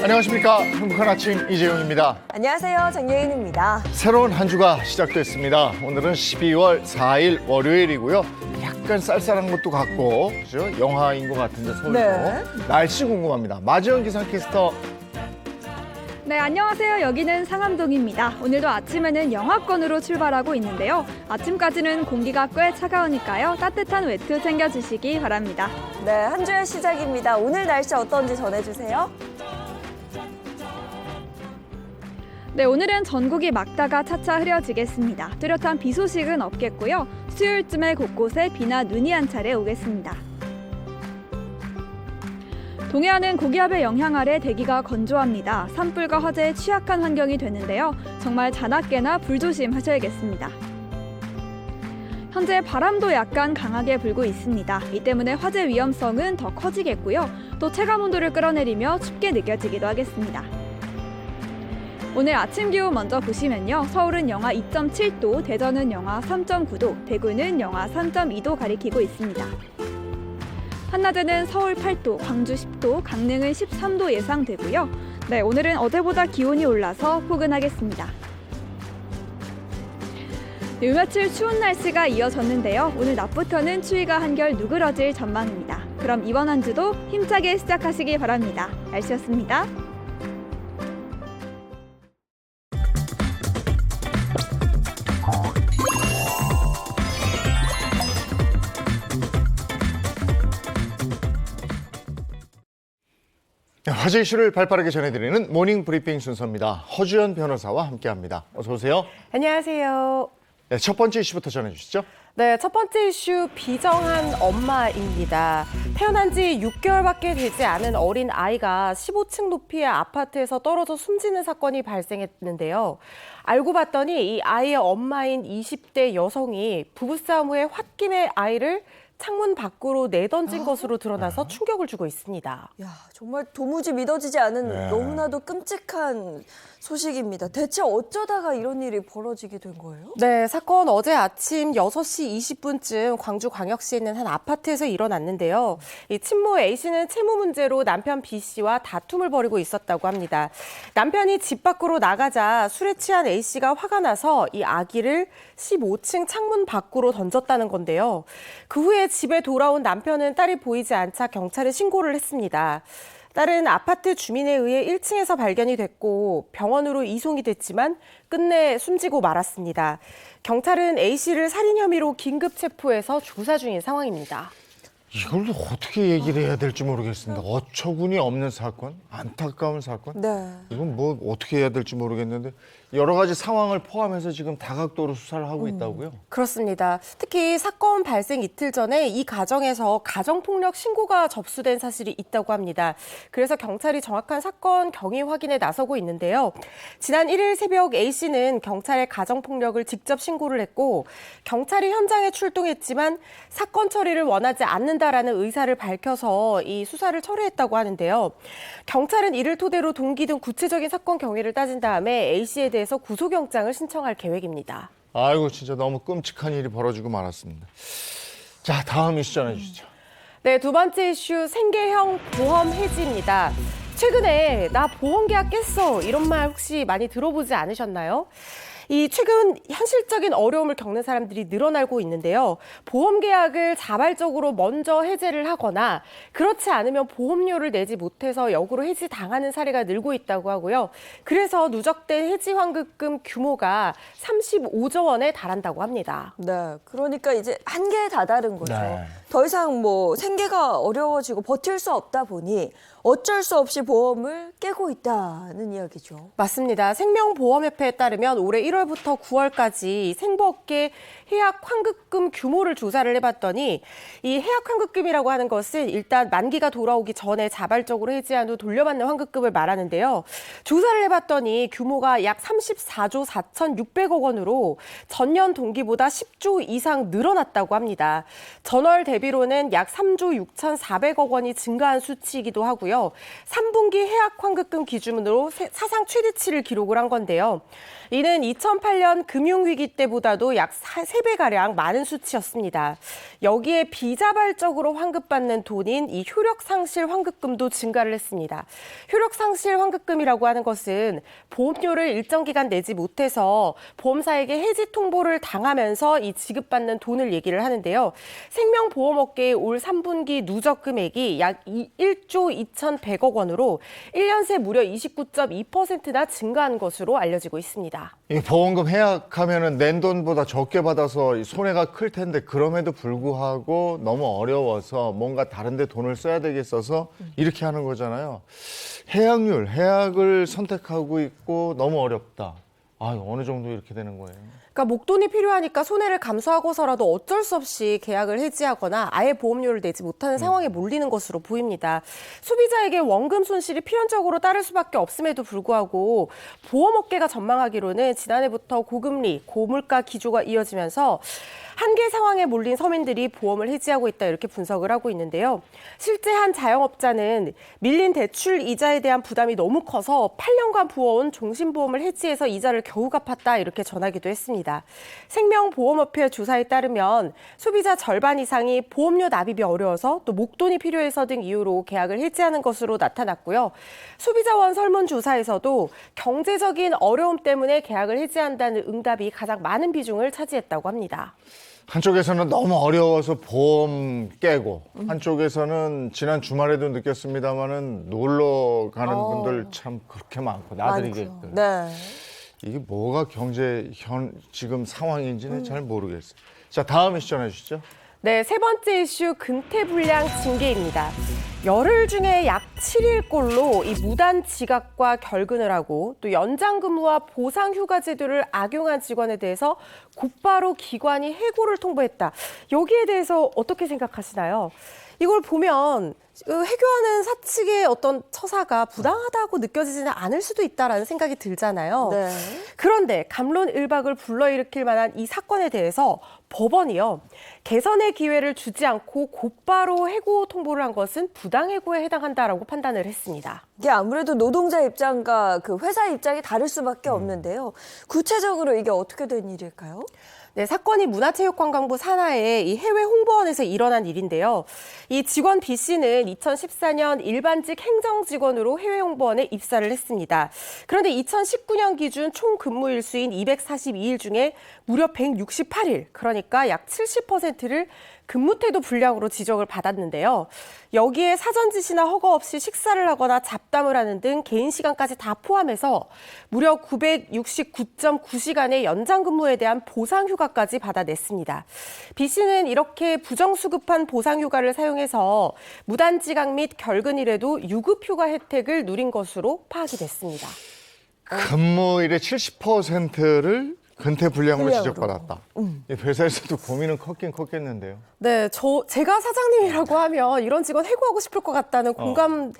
안녕하십니까. 행복한 아침 이재용입니다. 안녕하세요. 정예인입니다. 새로운 한 주가 시작됐습니다. 오늘은 12월 4일 월요일이고요. 약간 쌀쌀한 것도 같고, 그죠? 영하인 것 같은데 서울도. 네. 날씨 궁금합니다. 마지원 기상캐스터. 네, 안녕하세요. 여기는 상암동입니다. 오늘도 아침에는 영하권으로 출발하고 있는데요. 아침까지는 공기가 꽤 차가우니까요. 따뜻한 외투 챙겨주시기 바랍니다. 네, 한 주의 시작입니다. 오늘 날씨 어떤지 전해주세요. 네, 오늘은 전국이 맑다가 차차 흐려지겠습니다. 뚜렷한 비 소식은 없겠고요. 수요일쯤에 곳곳에 비나 눈이 한 차례 오겠습니다. 동해안은 고기압의 영향 아래 대기가 건조합니다. 산불과 화재에 취약한 환경이 되는데요. 정말 자나깨나 불조심하셔야겠습니다. 현재 바람도 약간 강하게 불고 있습니다. 이 때문에 화재 위험성은 더 커지겠고요. 또 체감온도를 끌어내리며 춥게 느껴지기도 하겠습니다. 오늘 아침 기온 먼저 보시면요. 서울은 영하 2.7도, 대전은 영하 3.9도, 대구는 영하 3.2도 가리키고 있습니다. 한낮에는 서울 8도, 광주 10도, 강릉은 13도 예상되고요. 네, 오늘은 어제보다 기온이 올라서 포근하겠습니다. 네, 요 며칠 추운 날씨가 이어졌는데요. 오늘 낮부터는 추위가 한결 누그러질 전망입니다. 그럼 이번 한 주도 힘차게 시작하시기 바랍니다. 날씨였습니다. 화제 이슈를 발빠르게 전해드리는 모닝 브리핑 순서입니다. 허주연 변호사와 함께합니다. 어서 오세요. 안녕하세요. 네, 첫 번째 이슈부터 전해주시죠. 네, 첫 번째 이슈 비정한 엄마입니다. 태어난 지 6개월밖에 되지 않은 어린 아이가 15층 높이의 아파트에서 떨어져 숨지는 사건이 발생했는데요. 알고 봤더니 이 아이의 엄마인 20대 여성이 부부싸움 후에 홧김에 아이를 창문 밖으로 내던진 것으로 드러나서 충격을 주고 있습니다. 야, 정말 도무지 믿어지지 않은 네. 너무나도 끔찍한 소식입니다. 대체 어쩌다가 이런 일이 벌어지게 된 거예요? 네, 사건 어제 아침 6시 20분쯤 광주광역시에 있는 한 아파트에서 일어났는데요. 이 친모 A씨는 채무 문제로 남편 B씨와 다툼을 벌이고 있었다고 합니다. 남편이 집 밖으로 나가자 술에 취한 A씨가 화가 나서 이 아기를 15층 창문 밖으로 던졌다는 건데요. 그 후에 집에 돌아온 남편은 딸이 보이지 않자 경찰에 신고를 했습니다. 딸은 아파트 주민에 의해 1층에서 발견이 됐고 병원으로 이송이 됐지만 끝내 숨지고 말았습니다. 경찰은 A씨를 살인 혐의로 긴급 체포해서 조사 중인 상황입니다. 이걸 어떻게 얘기를 해야 될지 모르겠습니다. 어처구니 없는 사건, 안타까운 사건. 네. 이건 뭐 어떻게 해야 될지 모르겠는데 여러 가지 상황을 포함해서 지금 다각도로 수사를 하고 있다고요? 그렇습니다. 특히 사건 발생 이틀 전에 이 가정에서 가정폭력 신고가 접수된 사실이 있다고 합니다. 그래서 경찰이 정확한 사건 경위 확인에 나서고 있는데요. 지난 1일 새벽 A씨는 경찰에 가정폭력을 직접 신고를 했고 경찰이 현장에 출동했지만 사건 처리를 원하지 않는다라는 의사를 밝혀서 이 수사를 철회했다고 하는데요. 경찰은 이를 토대로 동기 등 구체적인 사건 경위를 따진 다음에 A씨에 대해서 구속영장을 신청할 계획입니다. 아이고 진짜 너무 끔찍한 일이 벌어지고 말았습니다. 자, 다음 이슈 전해주시죠. 네, 두 번째 이슈 생계형 보험 해지입니다. 최근에 나 보험 계약 깼어 이런 말 혹시 많이 들어보지 않으셨나요? 이 최근 현실적인 어려움을 겪는 사람들이 늘어나고 있는데요. 보험 계약을 자발적으로 먼저 해지를 하거나 그렇지 않으면 보험료를 내지 못해서 역으로 해지 당하는 사례가 늘고 있다고 하고요. 그래서 누적된 해지 환급금 규모가 35조 원에 달한다고 합니다. 네, 그러니까 이제 한계에 다다른 거죠. 네. 더 이상 뭐 생계가 어려워지고 버틸 수 없다 보니 어쩔 수 없이 보험을 깨고 있다는 이야기죠. 맞습니다. 생명보험협회에 따르면 올해 1월부터 9월까지 생보업계 해약 환급금 규모를 조사를 해봤더니 이 해약 환급금이라고 하는 것은 일단 만기가 돌아오기 전에 자발적으로 해지한 후 돌려받는 환급금을 말하는데요. 조사를 해봤더니 규모가 약 34조 4,600억 원으로 전년 동기보다 10조 이상 늘어났다고 합니다. 전월 대비로는 약 3조 6,400억 원이 증가한 수치이기도 하고요. 했고요. 3분기 해약 환급금 기준으로 사상 최대치를 기록을 한 건데요. 이는 2008년 금융위기 때보다도 약 3배가량 많은 수치였습니다. 여기에 비자발적으로 환급받는 돈인 이 효력상실 환급금도 증가를 했습니다. 효력상실 환급금이라고 하는 것은 보험료를 일정 기간 내지 못해서 보험사에게 해지 통보를 당하면서 이 지급받는 돈을 얘기를 하는데요. 생명보험업계의 올 3분기 누적 금액이 약 1조 2,100억 원으로 1년 새 무려 29.2%나 증가한 것으로 알려지고 있습니다. 이 보험금 해약하면은 낸 돈보다 적게 받아서 손해가 클 텐데 그럼에도 불구하고 너무 어려워서 뭔가 다른 데 돈을 써야 되겠어서 이렇게 하는 거잖아요. 해약을 선택하고 있고 너무 어렵다. 어느 정도 이렇게 되는 거예요? 그러니까 목돈이 필요하니까 손해를 감수하고서라도 어쩔 수 없이 계약을 해지하거나 아예 보험료를 내지 못하는 상황에 몰리는 것으로 보입니다. 소비자에게 원금 손실이 필연적으로 따를 수밖에 없음에도 불구하고 보험업계가 전망하기로는 지난해부터 고금리, 고물가 기조가 이어지면서 한계 상황에 몰린 서민들이 보험을 해지하고 있다 이렇게 분석을 하고 있는데요. 실제 한 자영업자는 밀린 대출 이자에 대한 부담이 너무 커서 8년간 부어온 종신보험을 해지해서 이자를 겨우 갚았다 이렇게 전하기도 했습니다. 생명보험업회 조사에 따르면 소비자 절반 이상이 보험료 납입이 어려워서 또 목돈이 필요해서 등 이유로 계약을 해지하는 것으로 나타났고요. 소비자원 설문조사에서도 경제적인 어려움 때문에 계약을 해지한다는 응답이 가장 많은 비중을 차지했다고 합니다. 한쪽에서는 너무 어려워서 보험 깨고 한쪽에서는 지난 주말에도 느꼈습니다마는 놀러 가는 분들 참 그렇게 많고 나들이객들. 네. 이게 뭐가 지금 상황인지는 잘 모르겠어요. 자, 다음 이슈 전해 주시죠. 네, 세 번째 이슈 근태불량 징계입니다. 열흘 중에 약 7일꼴로 이 무단 지각과 결근을 하고 또 연장 근무와 보상 휴가 제도를 악용한 직원에 대해서 곧바로 기관이 해고를 통보했다. 여기에 대해서 어떻게 생각하시나요? 이걸 보면 해고하는 사측의 어떤 처사가 부당하다고 느껴지지는 않을 수도 있다라는 생각이 들잖아요. 네. 그런데 갑론을박을 불러일으킬 만한 이 사건에 대해서 법원이요. 개선의 기회를 주지 않고 곧바로 해고 통보를 한 것은 부당해고에 해당한다라고 판단을 했습니다. 이게 아무래도 노동자 입장과 그 회사 입장이 다를 수밖에 없는데요. 구체적으로 이게 어떻게 된 일일까요? 네, 사건이 문화체육관광부 산하의 이 해외 홍보원에서 일어난 일인데요. 이 직원 B 씨는 2014년 일반직 행정직원으로 해외 홍보원에 입사를 했습니다. 그런데 2019년 기준 총 근무 일수인 242일 중에 무려 168일, 그러니까 약 70%를 근무 태도 불량으로 지적을 받았는데요. 여기에 사전 지시나 허가 없이 식사를 하거나 잡담을 하는 등 개인 시간까지 다 포함해서 무려 969.9시간의 연장 근무에 대한 보상 휴가까지 받아냈습니다. B 씨는 이렇게 부정수급한 보상 휴가를 사용해서 무단 지각 및 결근일에도 유급 휴가 혜택을 누린 것으로 파악이 됐습니다. 근무일의 70%를 근태불량으로 지적받았다. 회사에서도 고민은 컸긴 컸겠는데요. 네, 제가 사장님이라고 하면 이런 직원 해고하고 싶을 것 같다는 공감이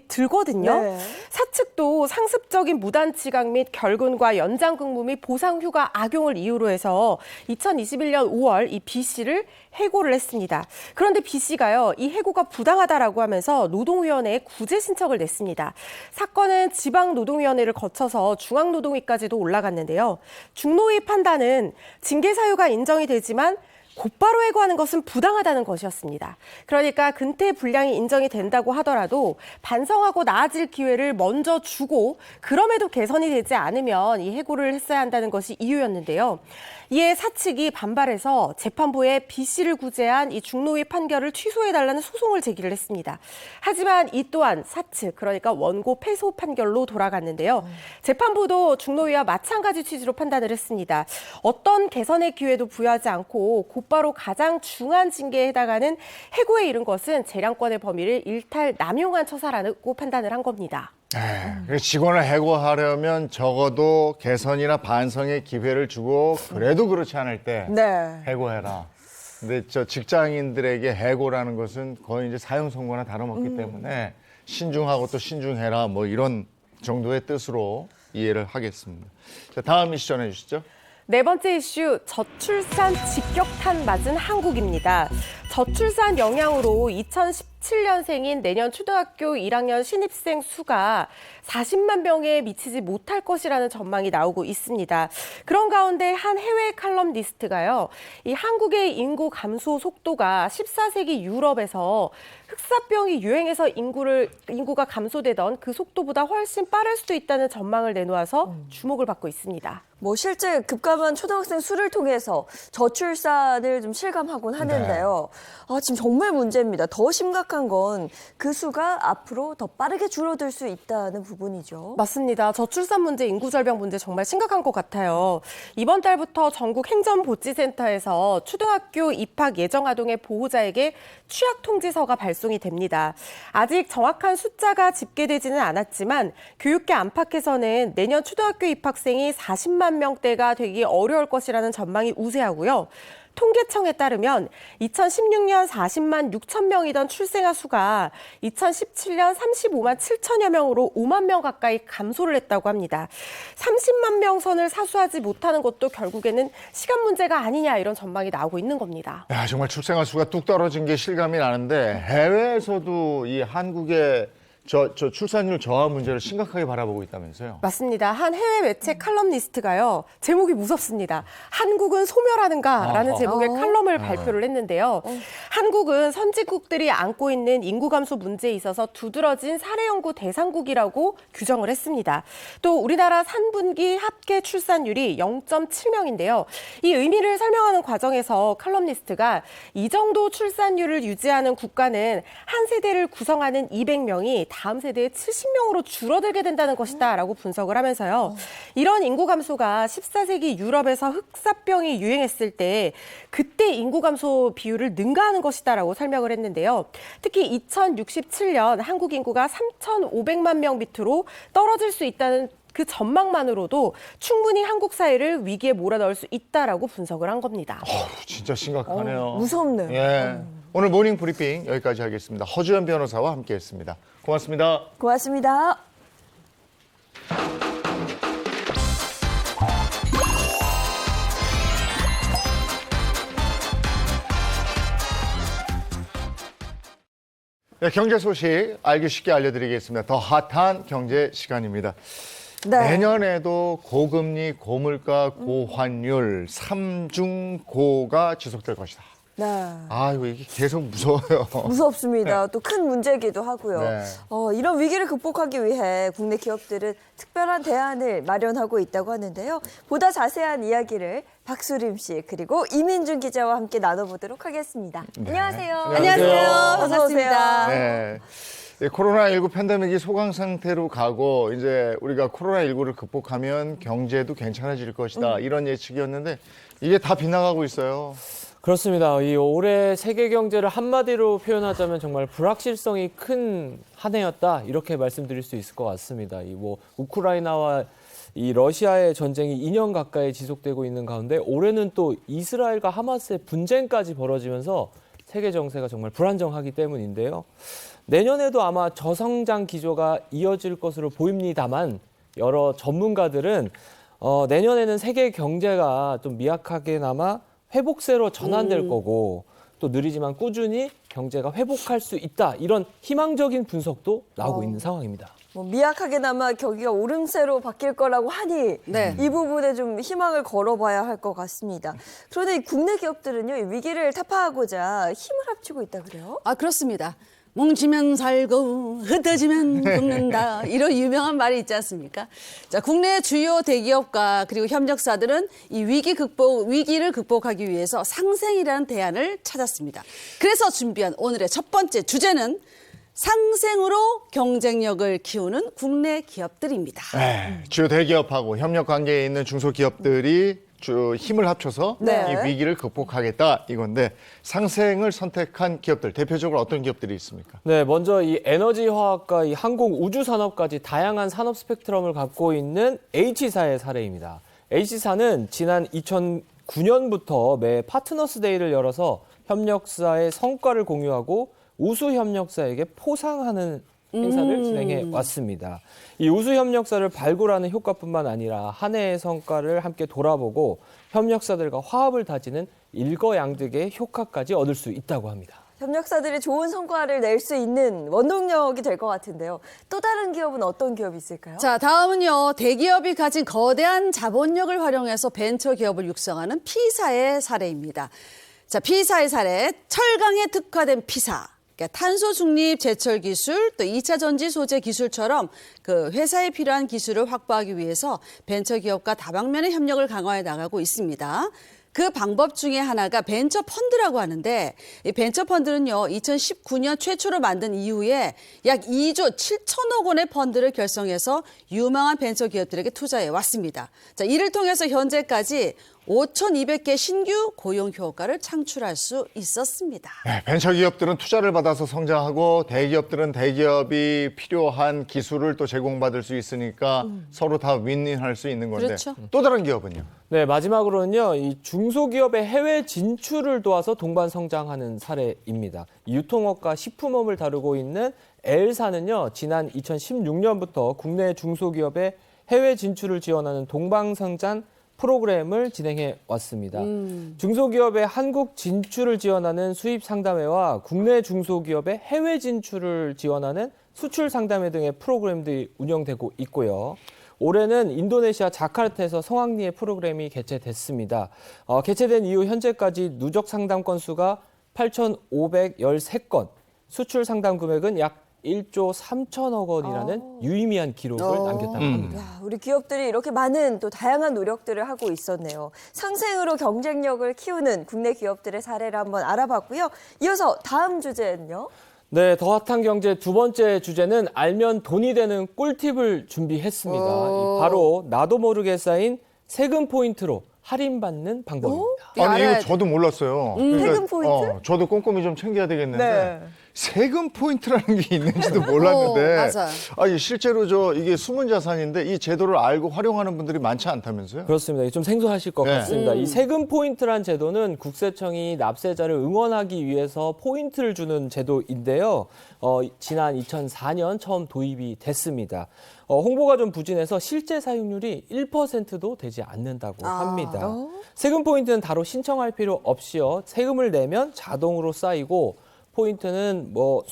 들거든요. 네. 사측도 상습적인 무단 지각 및 결근과 연장 근무 및 보상 휴가 악용을 이유로 해서 2021년 5월 이 B 씨를 해고를 했습니다. 그런데 B 씨가요, 이 해고가 부당하다라고 하면서 노동위원회에 구제 신청을 냈습니다. 사건은 지방노동위원회를 거쳐서 중앙노동위까지도 올라갔는데요. 중노위 판단은 징계 사유가 인정이 되지만 곧바로 해고하는 것은 부당하다는 것이었습니다. 그러니까 근태 불량이 인정이 된다고 하더라도 반성하고 나아질 기회를 먼저 주고 그럼에도 개선이 되지 않으면 이 해고를 했어야 한다는 것이 이유였는데요. 이에 사측이 반발해서 재판부에 B 씨를 구제한 이 중노위 판결을 취소해달라는 소송을 제기를 했습니다. 하지만 이 또한 사측, 그러니까 원고 패소 판결로 돌아갔는데요. 재판부도 중노위와 마찬가지 취지로 판단을 했습니다. 어떤 개선의 기회도 부여하지 않고 곧바로 가장 중한 징계에 해당하는 해고에 이른 것은 재량권의 범위를 일탈 남용한 처사라고 판단을 한 겁니다. 직원을 해고하려면 적어도 개선이나 반성의 기회를 주고 그래도 그렇지 않을 때 네. 해고해라. 근데 직장인들에게 해고라는 것은 거의 이제 사형 선고나 다름없기 때문에 신중하고 또 신중해라 뭐 이런 정도의 뜻으로 이해를 하겠습니다. 자, 다음 이슈 전해 주시죠. 네 번째 이슈, 저출산 직격탄 맞은 한국입니다. 저출산 영향으로 2017년생인 내년 초등학교 1학년 신입생 수가 40만 명에 미치지 못할 것이라는 전망이 나오고 있습니다. 그런 가운데 한 해외 칼럼니스트가요, 이 한국의 인구 감소 속도가 14세기 유럽에서 흑사병이 유행해서 인구가 감소되던 그 속도보다 훨씬 빠를 수도 있다는 전망을 내놓아서 주목을 받고 있습니다. 뭐 실제 급감한 초등학생 수를 통해서 저출산을 좀 실감하곤 하는데요. 지금 정말 문제입니다. 더 심각한 건 그 수가 앞으로 더 빠르게 줄어들 수 있다는 부분이죠. 맞습니다. 저출산 문제, 인구절벽 문제 정말 심각한 것 같아요. 이번 달부터 전국 행정보치센터에서 초등학교 입학 예정 아동의 보호자에게 취약 통지서가 발송이 됩니다. 아직 정확한 숫자가 집계되지는 않았지만 교육계 안팎에서는 내년 초등학교 입학생이 40만 명대가 되기 어려울 것이라는 전망이 우세하고요. 통계청에 따르면 2016년 40만 6천 명이던 출생아 수가 2017년 35만 7천여 명으로 5만 명 가까이 감소를 했다고 합니다. 30만 명 선을 사수하지 못하는 것도 결국에는 시간 문제가 아니냐, 이런 전망이 나오고 있는 겁니다. 야, 정말 출생아 수가 뚝 떨어진 게 실감이 나는데 해외에서도 이 한국의 출산율 저하 문제를 심각하게 바라보고 있다면서요? 맞습니다. 한 해외 매체 칼럼니스트가요, 제목이 무섭습니다. 한국은 소멸하는가라는 제목의 칼럼을 발표를 했는데요. 한국은 선진국들이 안고 있는 인구 감소 문제에 있어서 두드러진 사례 연구 대상국이라고 규정을 했습니다. 또 우리나라 3분기 합계 출산율이 0.7명인데요. 이 의미를 설명하는 과정에서 칼럼니스트가 이 정도 출산율을 유지하는 국가는 한 세대를 구성하는 200명이 다음 세대의 70명으로 줄어들게 된다는 것이다 라고 분석을 하면서요. 이런 인구 감소가 14세기 유럽에서 흑사병이 유행했을 때 그때 인구 감소 비율을 능가하는 것이다 라고 설명을 했는데요. 특히 2067년 한국 인구가 3,500만 명 밑으로 떨어질 수 있다는 그 전망만으로도 충분히 한국 사회를 위기에 몰아넣을 수 있다라고 분석을 한 겁니다. 진짜 심각하네요. 무섭네요. 예. 오늘 모닝 브리핑 여기까지 하겠습니다. 허주연 변호사와 함께했습니다. 고맙습니다. 고맙습니다. 네, 경제 소식 알기 쉽게 알려드리겠습니다. 더 핫한 경제 시간입니다. 네. 내년에도 고금리, 고물가, 고환율, 삼중고가 지속될 것이다. 네. 아이고, 이게 계속 무서워요. 무섭습니다. 또 큰 문제이기도 하고요. 네. 이런 위기를 극복하기 위해 국내 기업들은 특별한 대안을 마련하고 있다고 하는데요. 보다 자세한 이야기를 박수림 씨 그리고 이민준 기자와 함께 나눠보도록 하겠습니다. 네. 안녕하세요. 안녕하세요. 어서 오세요. 네. 코로나19 팬데믹이 소강 상태로 가고 이제 우리가 코로나19를 극복하면 경제도 괜찮아질 것이다. 이런 예측이었는데 이게 다 빗나가고 있어요. 그렇습니다. 이 올해 세계 경제를 한마디로 표현하자면 정말 불확실성이 큰 한 해였다, 이렇게 말씀드릴 수 있을 것 같습니다. 우크라이나와 이 러시아의 전쟁이 2년 가까이 지속되고 있는 가운데 올해는 또 이스라엘과 하마스의 분쟁까지 벌어지면서 세계 정세가 정말 불안정하기 때문인데요. 내년에도 아마 저성장 기조가 이어질 것으로 보입니다만 여러 전문가들은 내년에는 세계 경제가 좀 미약하게나마 회복세로 전환될 거고 또 느리지만 꾸준히 경제가 회복할 수 있다, 이런 희망적인 분석도 나오고 있는 상황입니다. 미약하게나마 경기가 오름세로 바뀔 거라고 하니 이 부분에 좀 희망을 걸어봐야 할 것 같습니다. 그런데 이 국내 기업들은요, 이 위기를 타파하고자 힘을 합치고 있다 그래요? 그렇습니다. 뭉치면 살고 흩어지면 죽는다, 이런 유명한 말이 있지 않습니까? 자, 국내 주요 대기업과 그리고 협력사들은 이 위기를 극복하기 위해서 상생이라는 대안을 찾았습니다. 그래서 준비한 오늘의 첫 번째 주제는 상생으로 경쟁력을 키우는 국내 기업들입니다. 네, 주요 대기업하고 협력 관계에 있는 중소기업들이 힘을 합쳐서 네. 이 위기를 극복하겠다, 이건데 상생을 선택한 기업들, 대표적으로 어떤 기업들이 있습니까? 네, 먼저 이 에너지 화학과 이 항공 우주 산업까지 다양한 산업 스펙트럼을 갖고 있는 H사의 사례입니다. H사는 지난 2009년부터 매 파트너스 데이를 열어서 협력사의 성과를 공유하고 우수 협력사에게 포상하는 행사를 진행해 왔습니다. 이 우수 협력사를 발굴하는 효과뿐만 아니라 한 해의 성과를 함께 돌아보고 협력사들과 화합을 다지는 일거양득의 효과까지 얻을 수 있다고 합니다. 협력사들이 좋은 성과를 낼 수 있는 원동력이 될 것 같은데요. 또 다른 기업은 어떤 기업이 있을까요? 자, 다음은요. 대기업이 가진 거대한 자본력을 활용해서 벤처 기업을 육성하는 P사의 사례입니다. 자, P사의 사례, 철강에 특화된 P사. 그러니까 탄소 중립 제철 기술, 또 2차 전지 소재 기술처럼 그 회사에 필요한 기술을 확보하기 위해서 벤처 기업과 다방면의 협력을 강화해 나가고 있습니다. 그 방법 중에 하나가 벤처 펀드라고 하는데 이 벤처 펀드는요 2019년 최초로 만든 이후에 약 2조 7천억 원의 펀드를 결성해서 유망한 벤처 기업들에게 투자해 왔습니다. 자, 이를 통해서 현재까지 5,200개 신규 고용 효과를 창출할 수 있었습니다. 네, 벤처 기업들은 투자를 받아서 성장하고 대기업들은 대기업이 필요한 기술을 또 제공받을 수 있으니까 서로 다 윈윈할 수 있는 건데 그렇죠. 또 다른 기업은요? 네, 마지막으로는요, 이 중소기업의 해외 진출을 도와서 동반 성장하는 사례입니다. 유통업과 식품업을 다루고 있는 L사는요, 지난 2016년부터 국내 중소기업의 해외 진출을 지원하는 동방성장 프로그램을 진행해 왔습니다. 중소기업의 한국 진출을 지원하는 수입 상담회와 국내 중소기업의 해외 진출을 지원하는 수출 상담회 등의 프로그램들이 운영되고 있고요. 올해는 인도네시아 자카르타에서 성황리의 프로그램이 개최됐습니다. 개최된 이후 현재까지 누적 상담 건수가 8,513건, 수출 상담 금액은 약 1조 3천억 원이라는 유의미한 기록을 남겼다고 합니다. 야, 우리 기업들이 이렇게 많은 또 다양한 노력들을 하고 있었네요. 상생으로 경쟁력을 키우는 국내 기업들의 사례를 한번 알아봤고요. 이어서 다음 주제는요. 네, 더 핫한 경제 두 번째 주제는 알면 돈이 되는 꿀팁을 준비했습니다. 바로 나도 모르게 쌓인 세금 포인트로 할인받는 방법입니다. 이거 아니 이거 알아야지. 저도 몰랐어요. 세금 포인트? 저도 꼼꼼히 좀 챙겨야 되겠는데 네. 세금 포인트라는 게 있는지도 몰랐는데 맞아요. 아니 실제로 이게 숨은 자산인데 이 제도를 알고 활용하는 분들이 많지 않다면서요? 그렇습니다. 좀 생소하실 것 네. 같습니다. 이 세금 포인트란 제도는 국세청이 납세자를 응원하기 위해서 포인트를 주는 제도인데요. 지난 2004년 처음 도입이 됐습니다. 홍보가 좀 부진해서 실제 사용률이 1%도 되지 않는다고 합니다. 세금 포인트는 따로 신청할 필요 없이요. 세금을 내면 자동으로 쌓이고 포인트는 뭐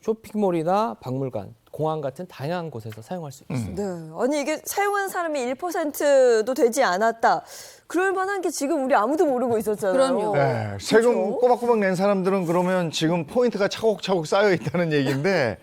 쇼핑몰이나 박물관, 공항 같은 다양한 곳에서 사용할 수 있습니다. 네. 아니 이게 사용하는 사람이 1%도 되지 않았다. 그럴 만한 게 지금 우리 아무도 모르고 있었잖아요. 그럼요. 네, 세금 꼬박꼬박 낸 사람들은 그러면 지금 포인트가 차곡차곡 쌓여 있다는 얘기인데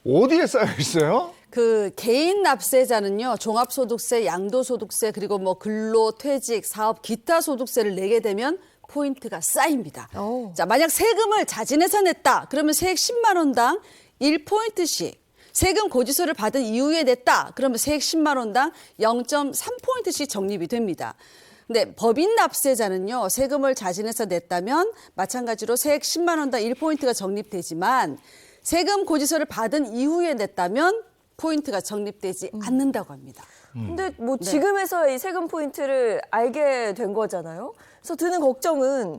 어디에 쌓여 있어요? 그 개인 납세자는요 종합소득세, 양도소득세 그리고 뭐 근로퇴직, 사업, 기타 소득세를 내게 되면 포인트가 쌓입니다. 자, 만약 세금을 자진해서 냈다. 그러면 세액 10만 원당 1포인트씩. 세금 고지서를 받은 이후에 냈다. 그러면 세액 10만 원당 0.3포인트씩 적립이 됩니다. 근데 법인 납세자는요. 세금을 자진해서 냈다면 마찬가지로 세액 10만 원당 1포인트가 적립되지만 세금 고지서를 받은 이후에 냈다면 포인트가 적립되지 않는다고 합니다. 근데 뭐 지금에서 이 세금 포인트를 알게 된 거잖아요. 그래서 드는 걱정은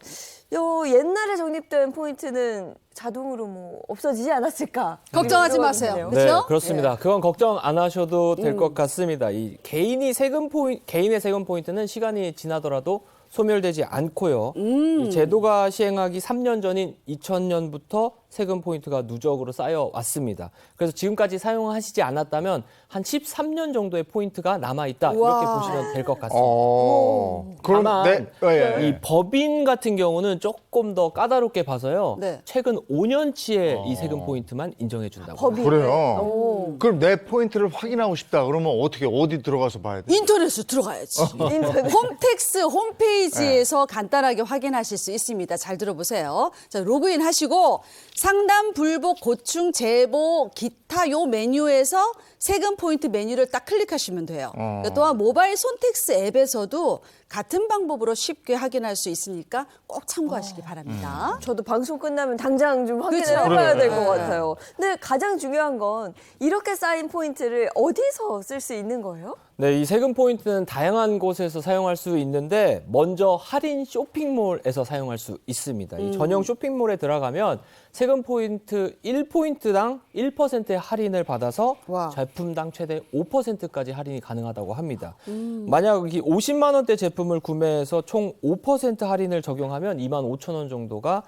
옛날에 적립된 포인트는 자동으로 뭐 없어지지 않았을까? 걱정하지 이런 마세요. 거거든요. 그렇죠? 네, 그렇습니다. 그건 걱정 안 하셔도 될 것 같습니다. 이 개인의 세금 포인트는 시간이 지나더라도 소멸되지 않고요. 이 제도가 시행하기 3년 전인 2000년부터 세금 포인트가 누적으로 쌓여 왔습니다. 그래서 지금까지 사용하시지 않았다면 한 13년 정도의 포인트가 남아 있다 이렇게 우와. 보시면 될 것 같습니다. 그럼 다만 예. 이 법인 같은 경우는 조금 더 까다롭게 봐서요. 네. 최근 5년치의 이 세금 포인트만 인정해 준다고. 법이 그래요. 그럼 내 포인트를 확인하고 싶다. 그러면 어디 들어가서 봐야 돼? 인터넷으로 들어가야지. 홈택스 홈페이지에서 간단하게 확인하실 수 있습니다. 잘 들어보세요. 자, 로그인 하시고 상담, 불복, 고충, 제보, 기타 요 메뉴에서 세금 포인트 메뉴를 딱 클릭하시면 돼요. 또한 모바일 손택스 앱에서도 같은 방법으로 쉽게 확인할 수 있으니까 꼭 참고하시기 바랍니다. 저도 방송 끝나면 당장 좀 확인을 그렇죠. 해봐야 될 것 네. 같아요. 근데 가장 중요한 건 이렇게 쌓인 포인트를 어디서 쓸 수 있는 거예요? 네, 이 세금 포인트는 다양한 곳에서 사용할 수 있는데 먼저 할인 쇼핑몰에서 사용할 수 있습니다. 이 전용 쇼핑몰에 들어가면 세금 포인트 1포인트당 1%의 할인을 받아서 와. 제품당 최대 5%까지 할인이 가능하다고 합니다. 만약 이 50만 원대 제품을 구매해서 총 5% 할인을 적용하면 25,000원 정도가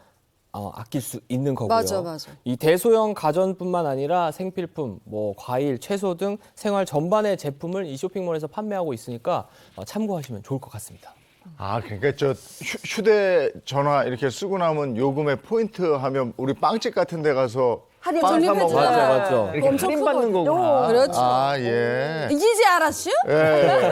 아낄 수 있는 거고요. 맞아. 이 대소형 가전뿐만 아니라 생필품, 뭐 과일, 채소 등 생활 전반의 제품을 이 쇼핑몰에서 판매하고 있으니까 참고하시면 좋을 것 같습니다. 아, 그러니까 저 휴대전화 이렇게 쓰고 남은 요금에 포인트 하면 우리 빵집 같은 데 가서 할인 빵 사 적립해줘요. 먹으면 맞죠. 이렇게 엄청 할인 받는 크거든요. 거구나. 그렇죠. 아, 예. 이제 알았어요? 예.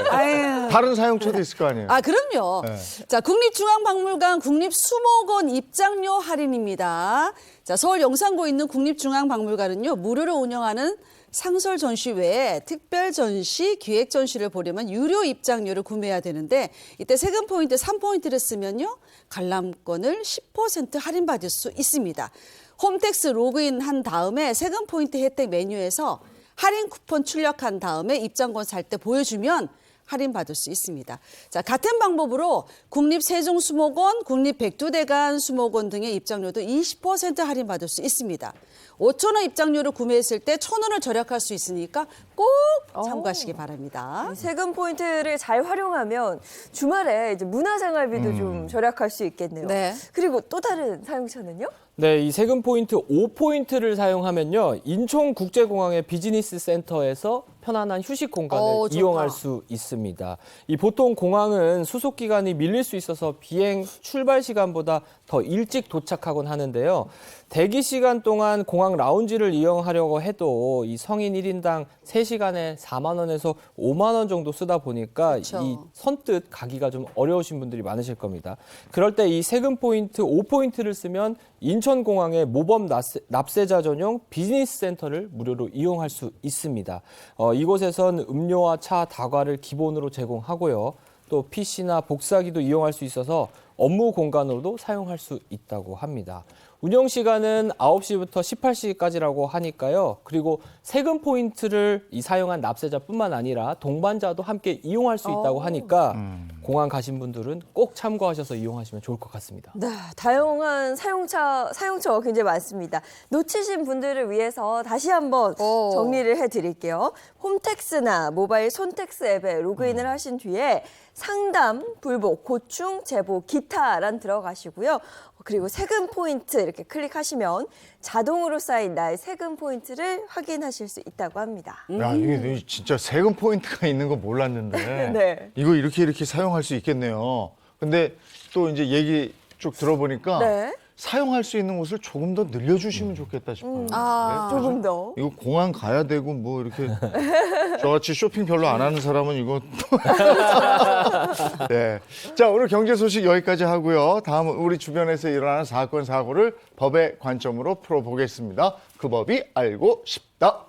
아유. 다른 사용처도 있을 거 아니에요. 아, 그럼요. 자, 국립중앙박물관 국립수목원 입장료 할인입니다. 자, 서울 영산구에 있는 국립중앙박물관은요, 무료로 운영하는 상설 전시 외에 특별 전시, 기획 전시를 보려면 유료 입장료를 구매해야 되는데 이때 세금 포인트 3포인트를 쓰면요, 관람권을 10% 할인받을 수 있습니다. 홈택스 로그인 한 다음에 세금 포인트 혜택 메뉴에서 할인 쿠폰 출력한 다음에 입장권 살 때 보여주면 할인받을 수 있습니다. 자, 같은 방법으로 국립세종수목원, 국립백두대간 수목원 등의 입장료도 20% 할인받을 수 있습니다. 5,000원 입장료를 구매했을 때 1,000원을 절약할 수 있으니까 꼭 참고하시기 바랍니다. 세금 포인트를 잘 활용하면 주말에 이제 문화생활비도 좀 절약할 수 있겠네요. 네. 그리고 또 다른 사용처는요? 네, 이 세금 포인트 5포인트를 사용하면요, 인천국제공항의 비즈니스 센터에서 편안한 휴식 공간을 좋다. 이용할 수 있습니다. 이 보통 공항은 수속 기간이 밀릴 수 있어서 비행 출발 시간보다 더 일찍 도착하곤 하는데요. 대기 시간 동안 공항 라운지를 이용하려고 해도 이 성인 1인당 3시간에 4만 원에서 5만 원 정도 쓰다 보니까 그렇죠. 이 선뜻 가기가 좀 어려우신 분들이 많으실 겁니다. 그럴 때 이 세금 포인트 5포인트를 쓰면 인천공항의 모범 납세자 전용 비즈니스 센터를 무료로 이용할 수 있습니다. 이곳에선 음료와 차, 다과를 기본으로 제공하고요. 또 PC나 복사기도 이용할 수 있어서 업무 공간으로도 사용할 수 있다고 합니다. 운영 시간은 9시부터 18시까지라고 하니까요. 그리고 세금 포인트를 사용한 납세자뿐만 아니라 동반자도 함께 이용할 수 있다고 하니까 공항 가신 분들은 꼭 참고하셔서 이용하시면 좋을 것 같습니다. 네, 다양한 사용처 굉장히 많습니다. 놓치신 분들을 위해서 다시 한번 정리를 해드릴게요. 홈택스나 모바일 손택스 앱에 로그인을 하신 뒤에 상담, 불복, 고충, 제보, 기타란 들어가시고요. 그리고 세금 포인트 이렇게 클릭하시면 자동으로 쌓인 나의 세금 포인트를 확인하실 수 있다고 합니다. 야, 이게 진짜 세금 포인트가 있는 거 몰랐는데. 네. 이거 이렇게 사용할 수 있겠네요. 근데 또 이제 얘기 쭉 들어보니까 네. 사용할 수 있는 곳을 조금 더 늘려주시면 좋겠다 싶어요. 아, 네? 조금 더. 이거 공항 가야 되고 뭐 이렇게 저같이 쇼핑 별로 안 하는 사람은 이거 네. 자, 오늘 경제 소식 여기까지 하고요. 다음은 우리 주변에서 일어나는 사건 사고를 법의 관점으로 풀어보겠습니다. 그 법이 알고 싶다.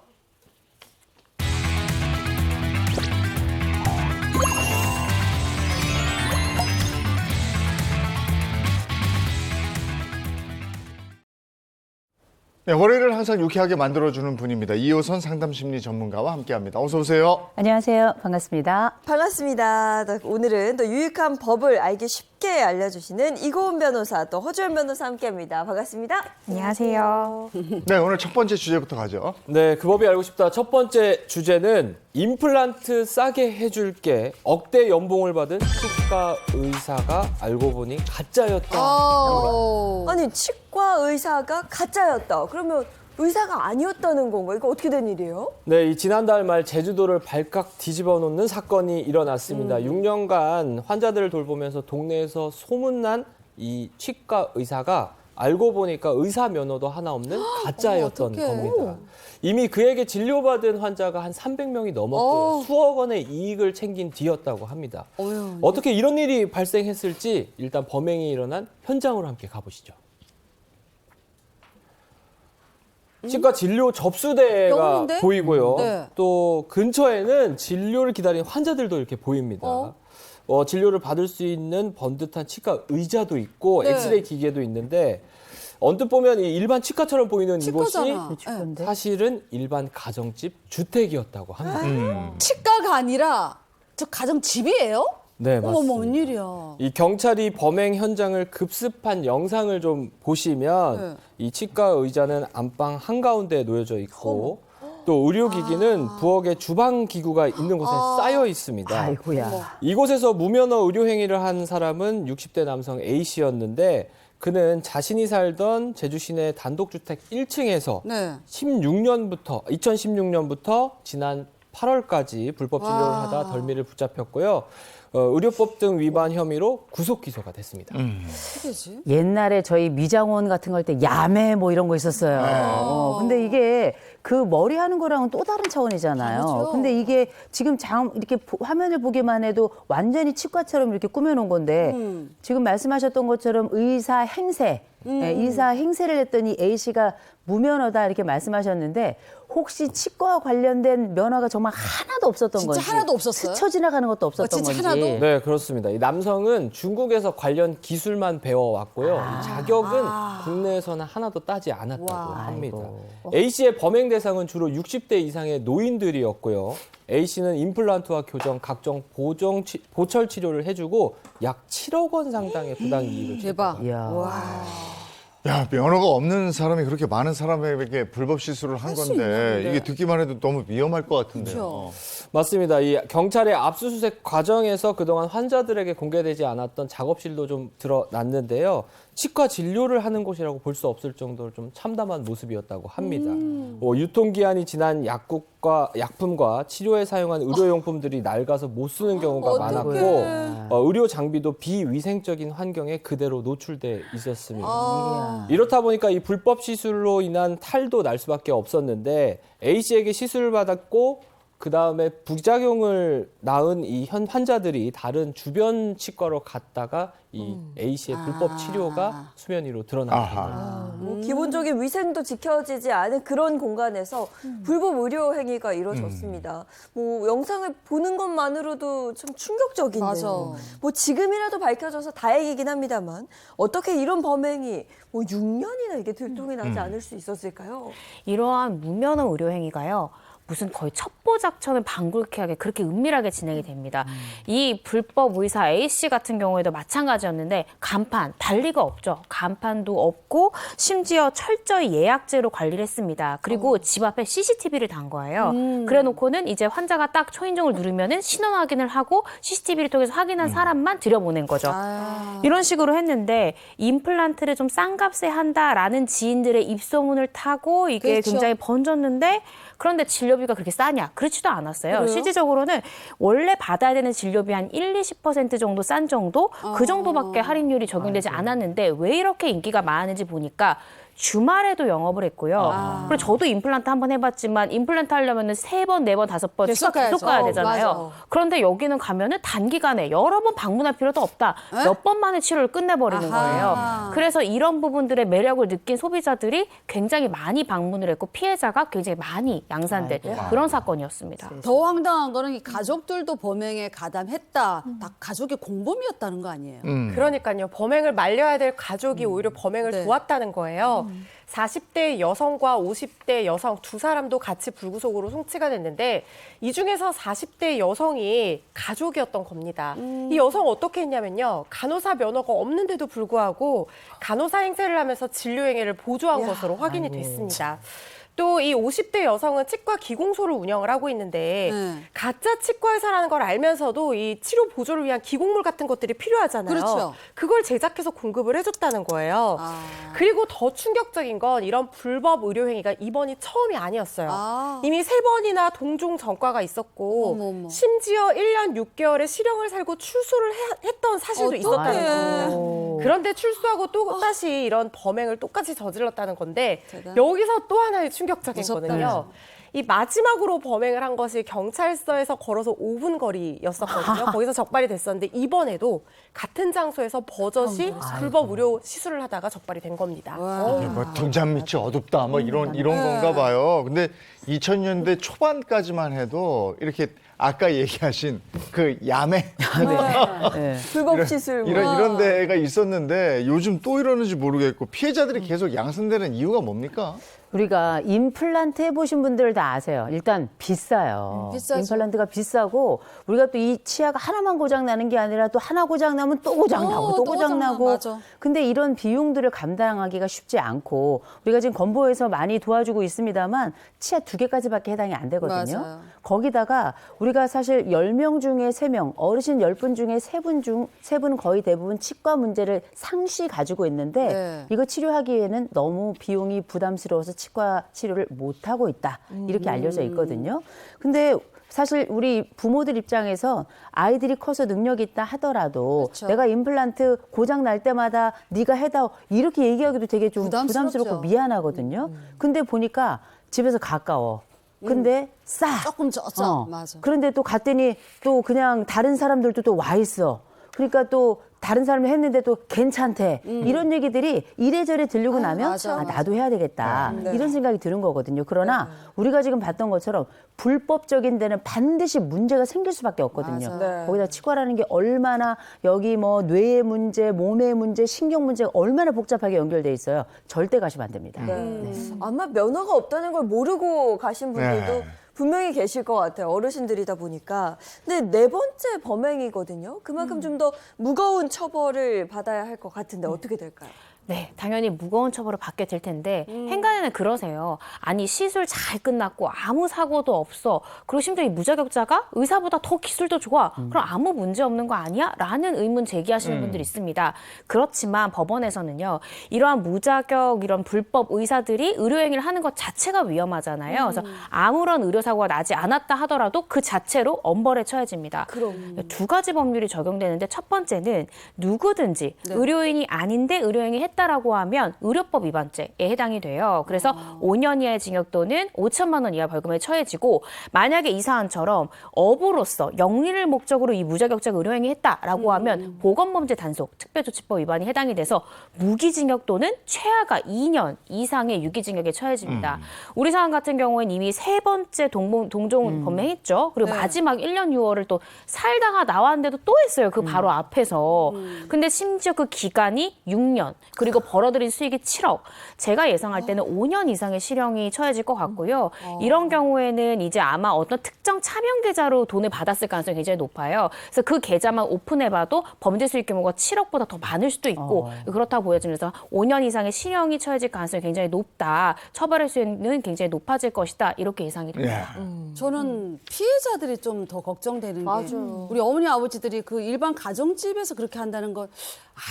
네, 월요일을 항상 유쾌하게 만들어주는 분입니다. 이호선 상담심리 전문가와 함께합니다. 어서 오세요. 안녕하세요. 반갑습니다. 반갑습니다. 오늘은 또 유익한 법을 알기 쉽게 알려주시는 이고은 변호사 또 허주연 변호사 함께합니다. 반갑습니다. 안녕하세요. 네, 오늘 첫 번째 주제부터 가죠. 네, 그 법이 알고 싶다. 첫 번째 주제는 임플란트 싸게 해줄게. 억대 연봉을 받은 치과 의사가 알고 보니 가짜였다. 아니 치과 의사가 가짜였다. 그러면 의사가 아니었다는 건가요? 이거 어떻게 된 일이에요? 네, 이 지난달 말 제주도를 발칵 뒤집어 놓는 사건이 일어났습니다. 6년간 환자들을 돌보면서 동네에서 소문난 이 치과 의사가 알고 보니까 의사 면허도 하나 없는 가짜였던 겁니다. 이미 그에게 진료받은 환자가 한 300명이 넘었고 수억 원의 이익을 챙긴 뒤였다고 합니다. 어떻게 이런 일이 발생했을지 일단 범행이 일어난 현장으로 함께 가보시죠. 치과 진료 접수대가 병원인데? 보이고요. 네. 또 근처에는 진료를 기다리는 환자들도 이렇게 보입니다. 진료를 받을 수 있는 번듯한 치과 의자도 있고 네. 엑스레이 기계도 있는데 언뜻 보면 이 일반 치과처럼 보이는 치과잖아. 이곳이 네. 사실은 일반 가정집 주택이었다고 합니다. 치과가 아니라 저 가정집이에요? 네, 어머, 맞습니다. 웬일이야. 이 경찰이 범행 현장을 급습한 영상을 좀 보시면 네. 이 치과 의자는 안방 한가운데에 놓여져 있고 또 의료기기는 부엌에 주방 기구가 있는 곳에 쌓여 있습니다. 아이고야. 이곳에서 무면허 의료 행위를 한 사람은 60대 남성 A 씨였는데 그는 자신이 살던 제주 시내 단독주택 1층에서 네. 2016년부터 지난 8월까지 불법 진료를 와. 하다 덜미를 붙잡혔고요. 의료법 등 위반 혐의로 구속 기소가 됐습니다. 어떻게지? 옛날에 저희 미장원 같은 거 할 때 야매 뭐 이런 거 있었어요. 근데 이게 그 머리 하는 거랑은 또 다른 차원이잖아요. 다르죠. 근데 이게 지금 이렇게 화면을 보기만 해도 완전히 치과처럼 이렇게 꾸며놓은 건데 지금 말씀하셨던 것처럼 의사 행세, 의사 행세를 했더니 A 씨가 무면허다 이렇게 말씀하셨는데 혹시 치과와 관련된 면허가 정말 하나도 없었던 진짜 건지 하나도 없었어요? 스쳐 지나가는 것도 없었던 진짜 건지. 하나도? 네, 그렇습니다. 이 남성은 중국에서 관련 기술만 배워왔고요. 이 자격은 국내에서는 하나도 따지 않았다고 합니다. A 씨의 범행 대상은 주로 60대 이상의 노인들이었고요. A 씨는 임플란트와 교정, 각종 보철 치료를 해주고 약 7억 원 상당의 부당 이익을 대박. 이야. 야, 면허가 없는 사람이 그렇게 많은 사람에게 불법 시술을 한 수 건데 있는데. 이게 듣기만 해도 너무 위험할 것 같은데요. 그렇죠. 맞습니다. 이 경찰의 압수수색 과정에서 그동안 환자들에게 공개되지 않았던 작업실도 좀 드러났는데요. 치과 진료를 하는 곳이라고 볼 수 없을 정도로 좀 참담한 모습이었다고 합니다. 유통기한이 지난 약품과 치료에 사용한 의료용품들이 낡아서 못 쓰는 경우가 많았고 의료 장비도 비위생적인 환경에 그대로 노출돼 있었습니다. 이렇다 보니까 이 불법 시술로 인한 탈도 날 수밖에 없었는데 A 씨에게 시술을 받았고 그 다음에 부작용을 낳은 이 환자들이 다른 주변 치과로 갔다가 이 A 씨의 불법 치료가 수면 위로 드러나게 된 겁니다. 뭐 기본적인 위생도 지켜지지 않은 그런 공간에서 불법 의료 행위가 이루어졌습니다. 뭐 영상을 보는 것만으로도 참 충격적인데요. 맞아. 뭐 지금이라도 밝혀져서 다행이긴 합니다만 어떻게 이런 범행이 뭐 6년이나 이게 들통이 나지 않을 수 있었을까요? 이러한 무면허 의료 행위가요. 무슨 거의 첩보작전을 방불케하게 그렇게 은밀하게 진행이 됩니다. 이 불법 의사 A씨 같은 경우에도 마찬가지였는데 간판, 달리가 없죠. 간판도 없고 심지어 철저히 예약제로 관리를 했습니다. 그리고 집 앞에 CCTV를 단 거예요. 그래놓고는 이제 환자가 딱 초인종을 누르면은 신원 확인을 하고 CCTV를 통해서 확인한 사람만 들여보낸 거죠. 이런 식으로 했는데 임플란트를 좀 싼 값에 한다라는 지인들의 입소문을 타고 이게 그렇죠. 굉장히 번졌는데 그런데 진료비가 그렇게 싸냐? 그렇지도 않았어요. 실질적으로는 원래 받아야 되는 진료비 한 1-20% 정도 싼 정도? 그 정도밖에 할인율이 적용되지 않았는데 왜 이렇게 인기가 많은지 보니까 주말에도 영업을 했고요. 그리고 저도 임플란트 한번 해봤지만 임플란트 하려면 3번, 4번, 5번 치과 계속 가야 되잖아요. 맞아. 그런데 여기는 가면은 단기간에 여러 번 방문할 필요도 없다. 몇 번 만에 치료를 끝내버리는 거예요. 그래서 이런 부분들의 매력을 느낀 소비자들이 굉장히 많이 방문을 했고 피해자가 굉장히 많이 양산된 그런 사건이었습니다. 더 황당한 거는 이 가족들도 범행에 가담했다. 다 가족의 공범이었다는 거 아니에요? 그러니까요. 범행을 말려야 될 가족이 오히려 범행을 네. 도왔다는 거예요. 40대 여성과 50대 여성 두 사람도 같이 불구속으로 송치가 됐는데 이 중에서 40대 여성이 가족이었던 겁니다. 이 여성 어떻게 했냐면요. 간호사 면허가 없는데도 불구하고 간호사 행세를 하면서 진료 행위를 보조한 것으로 확인이 됐습니다. 또 이 50대 여성은 치과 기공소를 운영을 하고 있는데 네. 가짜 치과 의사라는 걸 알면서도 이 치료 보조를 위한 기공물 같은 것들이 필요하잖아요. 그렇죠. 그걸 제작해서 공급을 해줬다는 거예요. 그리고 더 충격적인 건 이런 불법 의료 행위가 이번이 처음이 아니었어요. 이미 3번이나 동종 전과가 있었고 어머머. 심지어 1년 6개월의 실형을 살고 출소를 했던 사실도 있었다는 겁니다. 그런데 출소하고 또 다시 이런 범행을 똑같이 저질렀다는 건데 대단. 여기서 또 하나의 충격적인 무섭다. 거는요. 이 마지막으로 범행을 한 것이 경찰서에서 걸어서 5분 거리였었거든요. 거기서 적발이 됐었는데 이번에도 같은 장소에서 버젓이 불법 의료 시술을 하다가 적발이 된 겁니다. 뭐 등잔 밑이 어둡다 뭐 이런 건가 봐요. 근데 2000년대 초반까지만 해도 이렇게 아까 얘기하신 그 야매 네. 불법 시술 뭐. 이런 데가 있었는데 요즘 또 이러는지 모르겠고 피해자들이 계속 양산되는 이유가 뭡니까? 우리가 임플란트 해보신 분들 다 아세요. 일단 비싸요. 비싸죠. 임플란트가 비싸고 우리가 또 이 치아가 하나만 고장 나는 게 아니라 또 하나 고장 나면 또 고장 나고 또 고장 나고. 맞아. 근데 이런 비용들을 감당하기가 쉽지 않고 우리가 지금 건보에서 많이 도와주고 있습니다만 치아 2개까지밖에 해당이 안 되거든요. 맞아요. 거기다가 우리가 사실 10명 중에 3명, 어르신 10분 중에 3분 거의 대부분 치과 문제를 상시 가지고 있는데 네. 이거 치료하기에는 너무 비용이 부담스러워서 치과 치료를 못하고 있다. 이렇게 알려져 있거든요. 근데 사실 우리 부모들 입장에서 아이들이 커서 능력이 있다 하더라도 그렇죠. 내가 임플란트 고장 날 때마다 네가 해다 이렇게 얘기하기도 되게 좀 부담스럽죠. 부담스럽고 미안하거든요. 근데 보니까 집에서 가까워. 근데 싸. 조금 쪘어. 맞아. 그런데 또 갔더니 또 그냥 다른 사람들도 또 와 있어. 그러니까 또 다른 사람이 했는데 또 괜찮대. 이런 얘기들이 이래저래 들리고 나면 맞아, 아, 맞아. 나도 해야 되겠다. 이런 생각이 드는 거거든요. 그러나 우리가 지금 봤던 것처럼 불법적인 데는 반드시 문제가 생길 수밖에 없거든요. 맞아. 네. 거기다 치과라는 게 얼마나 여기 뭐 뇌의 문제, 몸의 문제, 신경 문제가 얼마나 복잡하게 연결돼 있어요. 절대 가시면 안 됩니다. 네. 아마 면허가 없다는 걸 모르고 가신 분들도 네. 분명히 계실 것 같아요. 어르신들이다 보니까. 근데 4번째 범행이거든요. 그만큼 좀 더 무거운 처벌을 받아야 할 것 같은데 어떻게 될까요? 네, 당연히 무거운 처벌을 받게 될 텐데 행간에는 그러세요. 아니 시술 잘 끝났고 아무 사고도 없어. 그리고 심지어 이 무자격자가 의사보다 더 기술도 좋아. 그럼 아무 문제 없는 거 아니야? 라는 의문 제기하시는 분들이 있습니다. 그렇지만 법원에서는요. 이러한 무자격 이런 불법 의사들이 의료행위를 하는 것 자체가 위험하잖아요. 그래서 아무런 의료사고가 나지 않았다 하더라도 그 자체로 엄벌에 처해집니다. 그럼. 2가지 법률이 적용되는데 첫 번째는 누구든지 의료인이 아닌데 의료행위 했다라고 하면 의료법 위반죄에 해당이 돼요. 그래서 5년 이하의 징역 또는 5천만 원 이하 벌금에 처해지고 만약에 이 사안처럼 업으로서 영리를 목적으로 이 무자격자가 의료행위 했다라고 하면 보건범죄 단속 특별조치법 위반이 해당이 돼서 무기징역 또는 최하가 2년 이상의 유기징역에 처해집니다. 우리 사안 같은 경우에는 이미 3번째 동종 범행했죠. 그리고 마지막 1년 6월을 또 살다가 나왔는데도 또 했어요. 그 바로 앞에서. 근데 심지어 그 기간이 6년. 그리고 벌어들인 수익이 7억. 제가 예상할 때는 5년 이상의 실형이 처해질 것 같고요. 이런 경우에는 이제 아마 어떤 특정 차명 계좌로 돈을 받았을 가능성이 굉장히 높아요. 그래서 그 계좌만 오픈해봐도 범죄 수익 규모가 7억보다 더 많을 수도 있고 그렇다고 보여지면서 5년 이상의 실형이 처해질 가능성이 굉장히 높다. 처벌할 수 있는 굉장히 높아질 것이다. 이렇게 예상이 됩니다. 저는 피해자들이 좀 더 걱정되는 게 맞아요. 우리 어머니 아버지들이 그 일반 가정집에서 그렇게 한다는 걸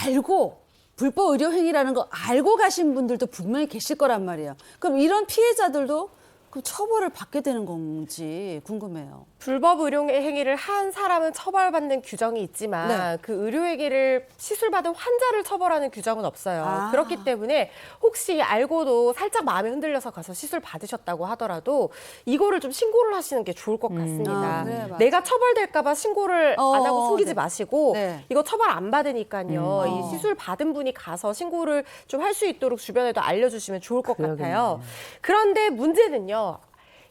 알고 불법 의료 행위라는 거 알고 가신 분들도 분명히 계실 거란 말이에요. 그럼 이런 피해자들도 그 처벌을 받게 되는 건지 궁금해요. 불법 의료 행위를 한 사람은 처벌받는 규정이 있지만 네. 그 의료 행위를 시술받은 환자를 처벌하는 규정은 없어요. 그렇기 때문에 혹시 알고도 살짝 마음이 흔들려서 가서 시술 받으셨다고 하더라도 이거를 좀 신고를 하시는 게 좋을 것 같습니다. 그래, 맞아. 내가 처벌될까 봐 신고를 안 하고 숨기지 네. 마시고 네. 이거 처벌 안 받으니까요. 이 시술 받은 분이 가서 신고를 좀 할 수 있도록 주변에도 알려주시면 좋을 것 같아요. 그런데 문제는요.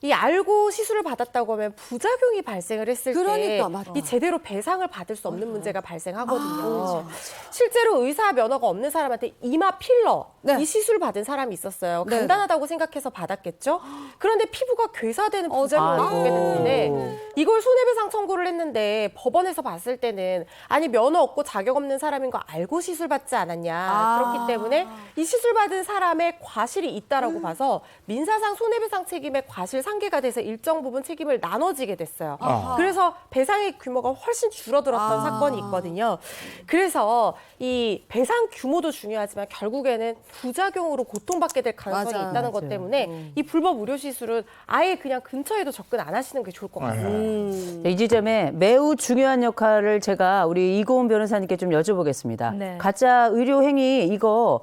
이 알고 시술을 받았다고 하면 부작용이 발생을 했을 그러니까, 맞다. 때 이 제대로 배상을 받을 수 없는 문제가 발생하거든요. 실제로 의사 면허가 없는 사람한테 이마 필러 네. 이 시술 받은 사람이 있었어요. 네. 간단하다고 생각해서 받았겠죠. 그런데 피부가 괴사되는 부작용을 아이고. 겪게 됐는데 이걸 손해배상 청구를 했는데 법원에서 봤을 때는 아니 면허 없고 자격 없는 사람인 거 알고 시술 받지 않았냐. 그렇기 때문에 이 시술 받은 사람의 과실이 있다라고 봐서 민사상 손해배상 책임의 과실 상계가 돼서 일정 부분 책임을 나눠지게 됐어요. 그래서 배상의 규모가 훨씬 줄어들었던 사건이 있거든요. 그래서 이 배상 규모도 중요하지만 결국에는 부작용으로 고통받게 될 가능성이 맞아요. 있다는 것 때문에 이 불법 의료 시술은 아예 그냥 근처에도 접근 안 하시는 게 좋을 것 같습니다. 이 지점에 매우 중요한 역할을 제가 우리 이고은 변호사님께 좀 여쭤보겠습니다. 네. 가짜 의료 행위 이거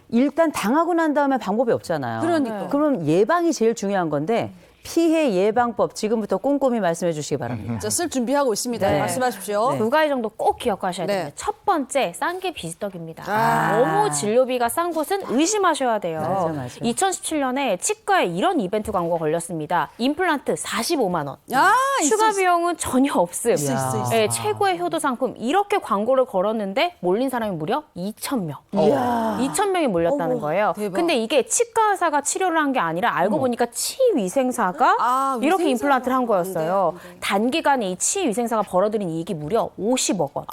일단 당하고 난 다음에 방법이 없잖아요. 그러니까. 그럼 예방이 제일 중요한 건데 피해 예방법 지금부터 꼼꼼히 말씀해 주시기 바랍니다. 자, 쓸 준비하고 있습니다. 네. 말씀하십시오. 두 가지 정도 꼭 기억하셔야 네. 됩니다. 첫 번째, 싼 게 비지떡입니다. 아. 너무 진료비가 싼 곳은 의심하셔야 돼요. 맞아. 2017년에 치과에 이런 이벤트 광고가 걸렸습니다. 임플란트 45만 원. 아, 추가 비용은 전혀 없음. 있어. 네, 최고의 효도 상품 이렇게 광고를 걸었는데 몰린 사람이 무려 2,000명. 2,000명이 몰렸다는 거예요. 대박. 근데 이게 치과 의사가 치료를 한 게 아니라 알고 보니까 치위생사가 아, 이렇게 위생사가 임플란트를 한 거였어요. 안 돼. 단기간에 이 치위생사가 벌어들인 이익이 무려 50억 원.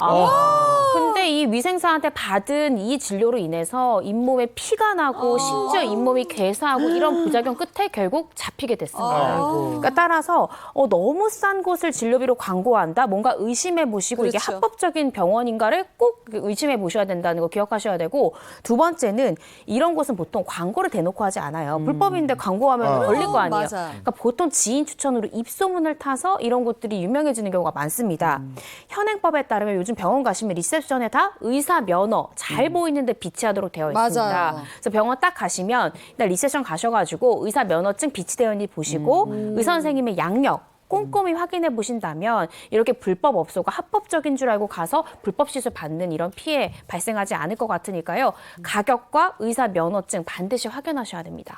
근데 이 위생사한테 받은 이 진료로 인해서 잇몸에 피가 나고 심지어 잇몸이 괴사하고 이런 부작용 끝에 결국 잡히게 됐습니다. 그러니까 따라서 너무 싼 곳을 진료비로 광고한다. 뭔가 의심해 보시고 이게 그렇죠. 합법적인 병원인가를 꼭 의심해 보셔야 된다는 거 기억하셔야 되고, 두 번째는 이런 곳은 보통 광고를 대놓고 하지 않아요. 불법인데 광고하면 걸릴 거 아니에요. 맞아. 그러니까 보통 지인 추천으로 입소문을 타서 이런 곳들이 유명해지는 경우가 많습니다. 현행법에 따르면 요즘 병원 가시면 리셉션에 다 의사 면허 잘 보이는데 비치하도록 되어 있습니다. 맞아요. 그래서 병원 딱 가시면 일단 리셉션 가셔가지고 의사 면허증 비치되어 있는지 보시고 의사 선생님의 양력 꼼꼼히 확인해 보신다면 이렇게 불법 업소가 합법적인 줄 알고 가서 불법 시술 받는 이런 피해 발생하지 않을 것 같으니까요. 가격과 의사 면허증 반드시 확인하셔야 됩니다.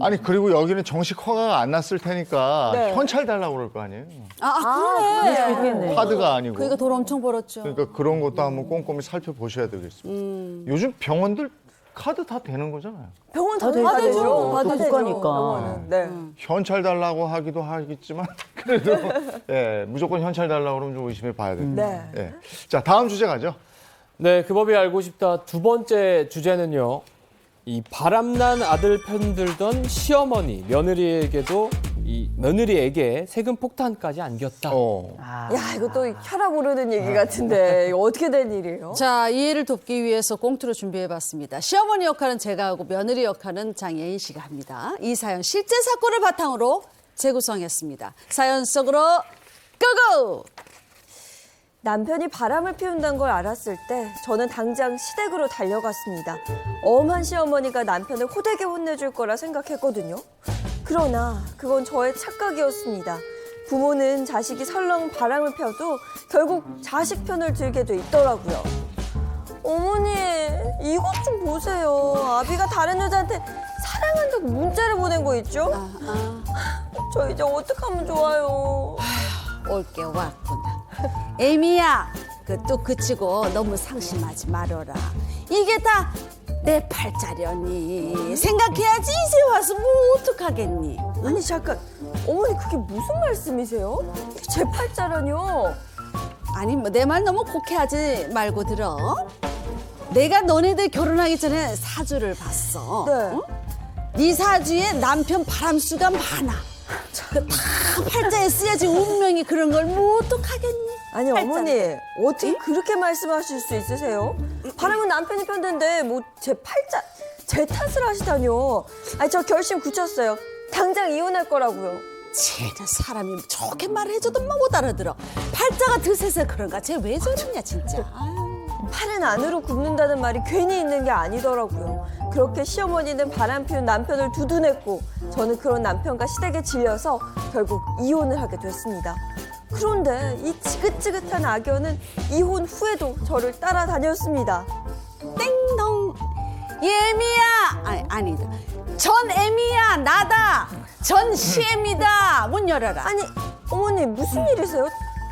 아니 그리고 여기는 정식 허가가 안 났을 테니까 네. 현찰 달라고 그럴 거 아니에요. 그러네. 카드가 아니고. 그러니까 돈 엄청 벌었죠. 그러니까 그런 것도 한번 꼼꼼히 살펴보셔야 되겠습니다. 요즘 병원들 카드 다 되는 거잖아요. 병원 다 되죠. 되죠. 또 다 되죠. 국가니까. 병원은. 네. 현찰 달라고 하기도 하겠지만 그래도 예, 무조건 현찰 달라고 그러면 좀 의심해 봐야 됩니다. 네. 예. 자, 다음 주제 가죠. 네, 그 법이 알고 싶다. 두 번째 주제는요. 이 바람난 아들 편들던 시어머니, 며느리에게 세금 폭탄까지 안겼다. 야, 이거 또 혈압 오르는 얘기 같은데 이거 어떻게 된 일이에요? 자, 이해를 돕기 위해서 공투로 준비해봤습니다. 시어머니 역할은 제가 하고 며느리 역할은 장예인 씨가 합니다. 이 사연 실제 사건을 바탕으로 재구성했습니다. 사연 속으로 고고! 남편이 바람을 피운다는 걸 알았을 때 저는 당장 시댁으로 달려갔습니다. 엄한 시어머니가 남편을 호되게 혼내줄 거라 생각했거든요. 그러나 그건 저의 착각이었습니다. 부모는 자식이 설렁 바람을 펴도 결국 자식 편을 들게 돼 있더라고요. 어머니, 이것 좀 보세요. 아비가 다른 여자한테 사랑한다고 문자를 보낸 거 있죠? 저 이제 어떡하면 좋아요. 올게 왔구나. 에미야, 또 그치고 너무 상심하지 말어라. 이게 다 내 팔자려니. 생각해야지 이제 와서 뭐 어떡하겠니? 아니 잠깐, 어머니 그게 무슨 말씀이세요? 제 팔자라뇨? 아니 뭐 내 말 너무 곡해하지 말고 들어. 내가 너네들 결혼하기 전에 사주를 봤어. 네. 네 사주에 남편 바람수가 많아. 다 팔자에 쓰여지 운명이 그런 걸 뭐 어떡하겠니? 아니 어머니 어떻게 그렇게 말씀하실 수 있으세요? 바람은 남편이 편든데 뭐 제 팔자 제 탓을 하시다뇨. 아니 저 결심 굳혔어요. 당장 이혼할 거라고요. 쟤는 사람이 좋게 말해줘도 뭐 못 알아들어. 팔자가 드세서 그런가? 쟤 왜 저러냐 진짜. 팔은 안으로 굽는다는 말이 괜히 있는 게 아니더라고요. 그렇게 시어머니는 바람 피운 남편을 두둔했고 저는 그런 남편과 시댁에 질려서 결국 이혼을 하게 됐습니다. 그런데 이 지긋지긋한 악연은 이혼 후에도 저를 따라다녔습니다. 땡동. 예미야. 아니다. 전 애미야. 나다. 전 시애미다. 문 열어라. 아니 어머니 무슨 일이세요?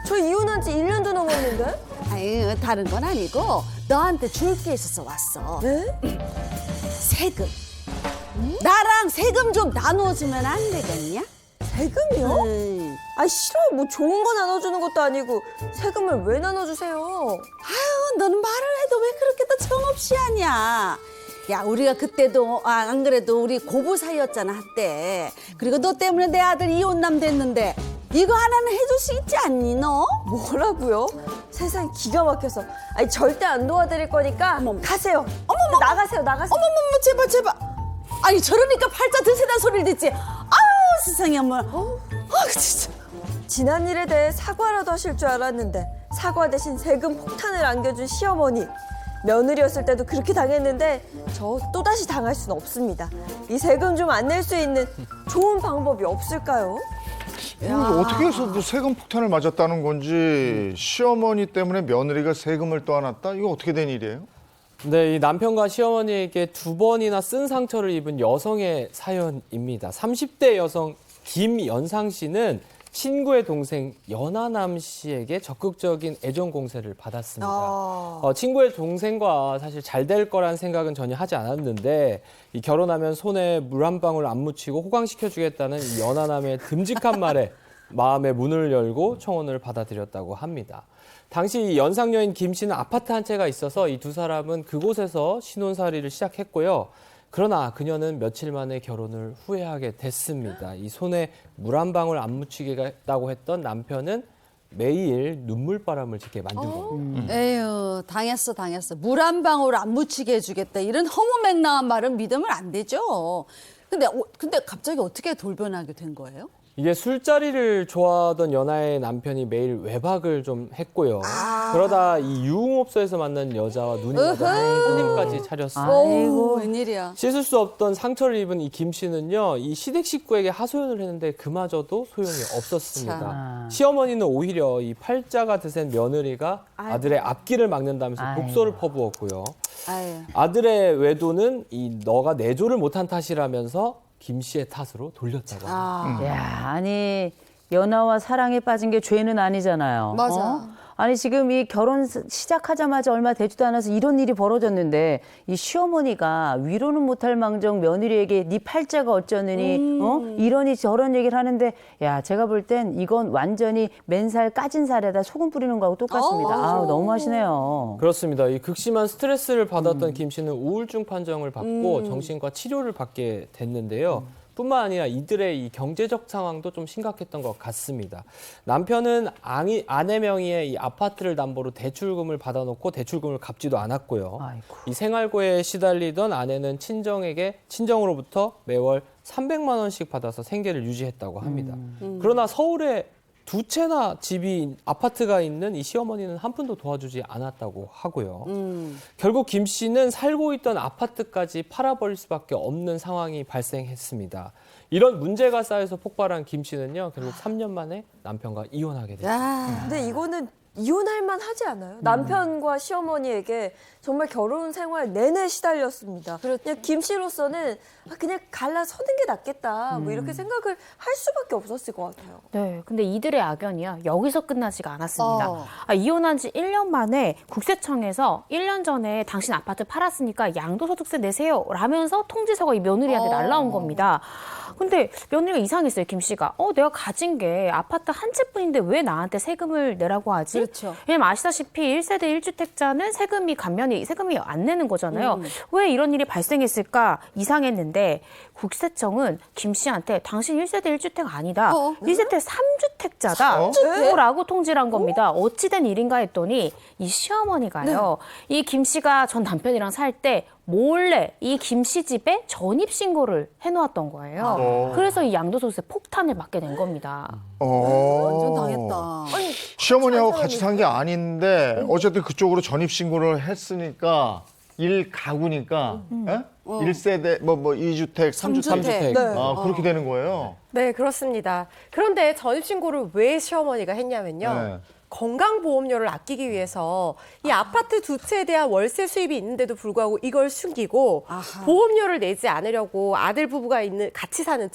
저 이혼한 지 1년도 넘었는데? 아니 다른 건 아니고 너한테 줄 게 있어서 왔어. 네? 세금. 나랑 세금 좀 나눠주면 안 되겠냐? 세금이요? 아 싫어요. 뭐 좋은 거 나눠주는 것도 아니고 세금을 왜 나눠주세요? 아유, 너는 말을 해도 왜 그렇게 또 정없이 하냐? 야, 우리가 그때도 안 그래도 우리 고부 사이였잖아 한때. 그리고 너 때문에 내 아들 이혼남 됐는데 이거 하나는 해줄 수 있지 않니 너? 뭐라고요? 세상에 기가 막혀서. 아니 절대 안 도와드릴 거니까 가세요. 어머머. 나가세요. 어머머머 제발. 아니 저러니까 팔자 드세단 소리를 듣지. 아유 세상에 엄마. 진짜. 지난 일에 대해 사과라도 하실 줄 알았는데 사과 대신 세금 폭탄을 안겨준 시어머니. 며느리였을 때도 그렇게 당했는데 저 또다시 당할 수는 없습니다. 이 세금 좀 안 낼 수 있는 좋은 방법이 없을까요? 이거 어떻게 해서 뭐 세금 폭탄을 맞았다는 건지 시어머니 때문에 며느리가 세금을 떠안았다? 이거 어떻게 된 일이에요? 네, 이 남편과 시어머니에게 2번이나 쓴 상처를 입은 여성의 사연입니다. 30대 여성 김연상 씨는 친구의 동생 연하남 씨에게 적극적인 애정 공세를 받았습니다. 친구의 동생과 사실 잘 될 거란 생각은 전혀 하지 않았는데 이 결혼하면 손에 물 한 방울 안 묻히고 호강시켜주겠다는 이 연하남의 듬직한 말에 마음의 문을 열고 청혼을 받아들였다고 합니다. 당시 이 연상녀인 김 씨는 아파트 한 채가 있어서 이 두 사람은 그곳에서 신혼살이를 시작했고요. 그러나 그녀는 며칠 만에 결혼을 후회하게 됐습니다. 이 손에 물 한 방울 안 묻히겠다고 했던 남편은 매일 눈물바람을 짓게 만든 겁니다. 에휴, 당했어. 물 한 방울 안 묻히게 해주겠다. 이런 허무맹랑한 말은 믿으면 안 되죠. 근데 갑자기 어떻게 돌변하게 된 거예요? 이게 술자리를 좋아하던 연하의 남편이 매일 외박을 좀 했고요. 그러다 이 유흥업소에서 만난 여자와 눈이 맞아 손님까지 차렸어요. 아이고, 웬일이야. 씻을 수 없던 상처를 입은 이 김 씨는요, 이 시댁 식구에게 하소연을 했는데 그마저도 소용이 없었습니다. 시어머니는 오히려 이 팔자가 드센 며느리가 아들의 앞길을 막는다면서 독소를 퍼부었고요. 아들의 외도는 이 너가 내조를 못한 탓이라면서 김 씨의 탓으로 돌렸다고 합니다. 야, 아니 연하와 사랑에 빠진 게 죄는 아니잖아요. 맞아. 아니 지금 이 결혼 시작하자마자 얼마 되지도 않아서 이런 일이 벌어졌는데 이 시어머니가 위로는 못할 망정 며느리에게 네 팔자가 어쩌느니 이러니 저런 얘기를 하는데 야 제가 볼 땐 이건 완전히 맨살 까진 살에다 소금 뿌리는 거하고 똑같습니다. 아우 너무하시네요. 그렇습니다. 이 극심한 스트레스를 받았던 김 씨는 우울증 판정을 받고 정신과 치료를 받게 됐는데요. 뿐만 아니라 이들의 이 경제적 상황도 좀 심각했던 것 같습니다. 남편은 아내 명의의 이 아파트를 담보로 대출금을 받아놓고 대출금을 갚지도 않았고요. 아이고. 이 생활고에 시달리던 아내는 친정으로부터 매월 300만 원씩 받아서 생계를 유지했다고 합니다. 그러나 서울에 2채나 아파트가 있는 이 시어머니는 한 푼도 도와주지 않았다고 하고요. 결국 김 씨는 살고 있던 아파트까지 팔아버릴 수밖에 없는 상황이 발생했습니다. 이런 문제가 쌓여서 폭발한 김 씨는요, 결국 3년 만에 남편과 이혼하게 됐습니다. 근데 이거는 이혼할 만하지 않아요? 남편과 시어머니에게 정말 결혼 생활 내내 시달렸습니다. 그냥 김 씨로서는 그냥 갈라서는 게 낫겠다 뭐 이렇게 생각을 할 수밖에 없었을 것 같아요. 네, 근데 이들의 악연이요 여기서 끝나지가 않았습니다. 이혼한 지 1년 만에 국세청에서 1년 전에 당신 아파트 팔았으니까 양도소득세 내세요 라면서 통지서가 이 며느리한테 날라온 겁니다. 근데 며느리가 이상했어요, 김 씨가. 내가 가진 게 아파트 한 채뿐인데 왜 나한테 세금을 내라고 하지? 그렇죠. 왜냐면 아시다시피 1세대 1주택자는 세금이 안 내는 거잖아요. 왜 이런 일이 발생했을까 이상했는데 국세청은 김 씨한테 당신 1세대 1주택 아니다. 1세대 3주택자다. 라고 통지를 한 겁니다. 어찌된 일인가 했더니 이 시어머니가요. 이 김 씨가 전 남편이랑 살 때 몰래 이 김 씨 집에 전입신고를 해놓았던 거예요. 그래서 이 양도소득세 폭탄을 맞게 된 겁니다. 완전 당했다. 시어머니하고 같이 산 게 아닌데 어쨌든 그쪽으로 전입신고를 했으니까 가구니까 1세대 뭐 2주택, 3주택 네. 그렇게 되는 거예요. 네, 그렇습니다. 그런데 전입신고를 왜 시어머니가 했냐면요. 네. 건강보험료를 아끼기 위해서 이 아파트 2채에 대한 월세 수입이 있는데도 불구하고 이걸 숨기고 보험료를 내지 않으려고 아들 부부가 같이 사는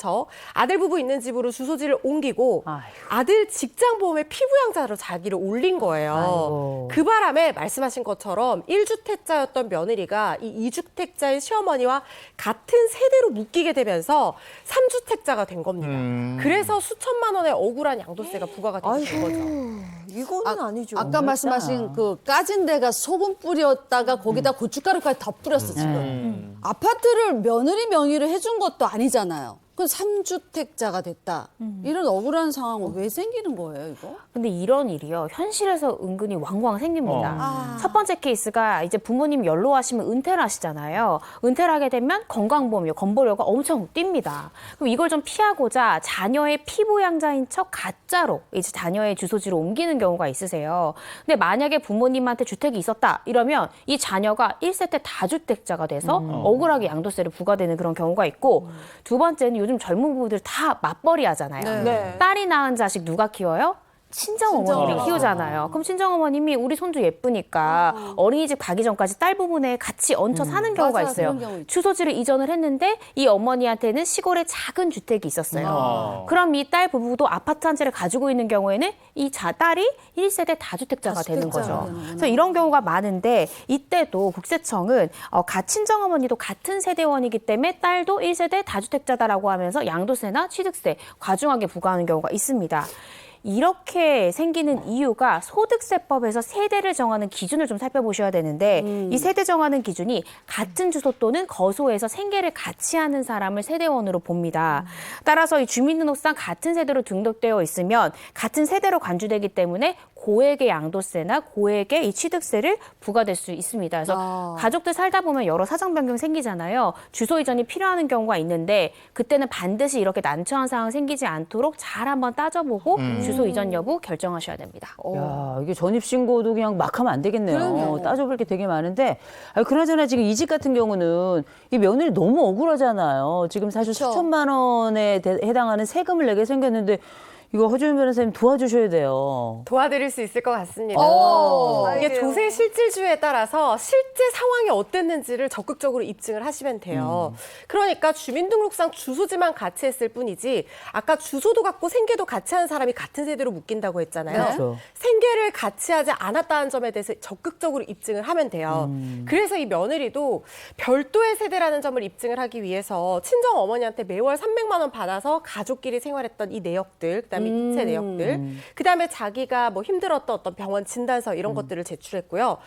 아들 부부 있는 집으로 주소지를 옮기고 아들 직장보험의 피부양자로 자기를 올린 거예요. 아이고. 그 바람에 말씀하신 것처럼 1주택자였던 며느리가 이 2주택자인 시어머니와 같은 세대로 묶이게 되면서 3주택자가 된 겁니다. 그래서 수천만 원의 억울한 양도세가 부과가 된 거죠. 이거는 아니죠. 아까 말씀하신 그 까진 데가 소금 뿌렸다가 거기다 고춧가루까지 더 뿌렸어, 지금. 아파트를 며느리 명의로 해준 것도 아니잖아요. 그 3주택자가 됐다. 이런 억울한 상황은 왜 생기는 거예요, 이거? 근데 이런 일이요. 현실에서 은근히 왕왕 생깁니다. 첫 번째 케이스가 이제 부모님 연로하시면 은퇴를 하시잖아요. 은퇴를 하게 되면 건강보험료, 건보료가 엄청 뜁니다. 그럼 이걸 좀 피하고자 자녀의 피부양자인 척 가짜로 이제 자녀의 주소지로 옮기는 경우가 있으세요. 근데 만약에 부모님한테 주택이 있었다 이러면 이 자녀가 1세대 다주택자가 돼서 억울하게 양도세를 부과되는 그런 경우가 있고 두 번째는 요즘 젊은 부부들 다 맞벌이 하잖아요. 네. 딸이 낳은 자식 누가 키워요? 친정어머님이 키우잖아요. 그럼 친정어머님이 우리 손주 예쁘니까 어린이집 가기 전까지 딸 부분에 같이 얹혀 사는 경우가 맞아, 있어요. 그런 경우 있죠. 주소지를 이전을 했는데 이 어머니한테는 시골에 작은 주택이 있었어요. 그럼 이 딸 부부도 아파트 한 채를 가지고 있는 경우에는 이 딸이 1세대 다주택자가 되는 거죠. 그래서 이런 경우가 많은데 이때도 국세청은 친정어머니도 같은 세대원이기 때문에 딸도 1세대 다주택자다라고 하면서 양도세나 취득세 과중하게 부과하는 경우가 있습니다. 이렇게 생기는 이유가 소득세법에서 세대를 정하는 기준을 좀 살펴보셔야 되는데 이 세대 정하는 기준이 같은 주소 또는 거소에서 생계를 같이 하는 사람을 세대원으로 봅니다. 따라서 이 주민등록상 같은 세대로 등록되어 있으면 같은 세대로 간주되기 때문에 고액의 양도세나 고액의 이 취득세를 부과될 수 있습니다. 그래서 가족들 살다 보면 여러 사정 변경 생기잖아요. 주소 이전이 필요한 경우가 있는데 그때는 반드시 이렇게 난처한 상황 생기지 않도록 잘 한번 따져보고 주소 이전 여부 결정하셔야 됩니다. 야, 이게 전입신고도 그냥 막 하면 안 되겠네요. 그럼요. 따져볼 게 되게 많은데. 그나저나 지금 이 집 같은 경우는 이 며느리 너무 억울하잖아요. 지금 사실 그쵸. 수천만 원에 해당하는 세금을 내게 생겼는데 이거 허주민 변호사님 도와주셔야 돼요. 도와드릴 수 있을 것 같습니다. 이게 다행이에요. 조세 실질주에 따라서 실제 상황이 어땠는지를 적극적으로 입증을 하시면 돼요. 그러니까 주민등록상 주소지만 같이 했을 뿐이지 아까 주소도 같고 생계도 같이 하는 사람이 같은 세대로 묶인다고 했잖아요. 그렇죠. 생계를 같이 하지 않았다는 점에 대해서 적극적으로 입증을 하면 돼요. 그래서 이 며느리도 별도의 세대라는 점을 입증을 하기 위해서 친정 어머니한테 매월 300만 원 받아서 가족끼리 생활했던 이 내역들, 그다음에 이체 내역들, 그다음에 자기가 뭐 힘들었던 어떤 병원 진단서 이런 것들을 제출했고요.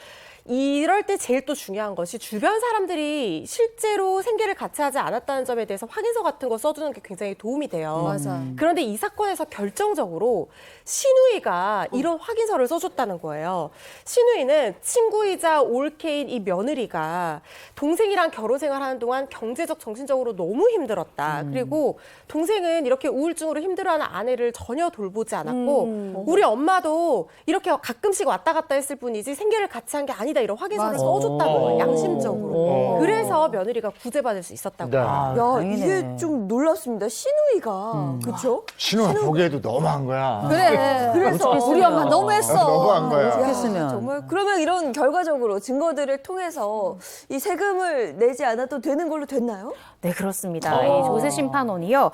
이럴 때 제일 또 중요한 것이 주변 사람들이 실제로 생계를 같이 하지 않았다는 점에 대해서 확인서 같은 거 써주는 게 굉장히 도움이 돼요. 맞아. 그런데 이 사건에서 결정적으로 시누이가 이런 확인서를 써줬다는 거예요. 시누이는 친구이자 올케인 이 며느리가 동생이랑 결혼 생활하는 동안 경제적, 정신적으로 너무 힘들었다. 그리고 동생은 이렇게 우울증으로 힘들어하는 아내를 전혀 돌보지 않았고 우리 엄마도 이렇게 가끔씩 왔다 갔다 했을 뿐이지 생계를 같이 한 게 아니다. 이런 확인서를 맞아. 써줬다는 거예요. 양심적으로. 그래서 며느리가 구제받을 수 있었다고. 네. 아, 야, 다행이네. 이게 좀 놀랍습니다. 시누이가. 그렇죠? 신우가 보기에도 너무한 거야. 그래. 그래서 우리 엄마 너무했어. 너무한 거야. 어떻겠으면. 정말 그러면 이런 결과적으로 증거들을 통해서 이 세금을 내지 않아도 되는 걸로 됐나요? 네, 그렇습니다. 이 조세심판원이요.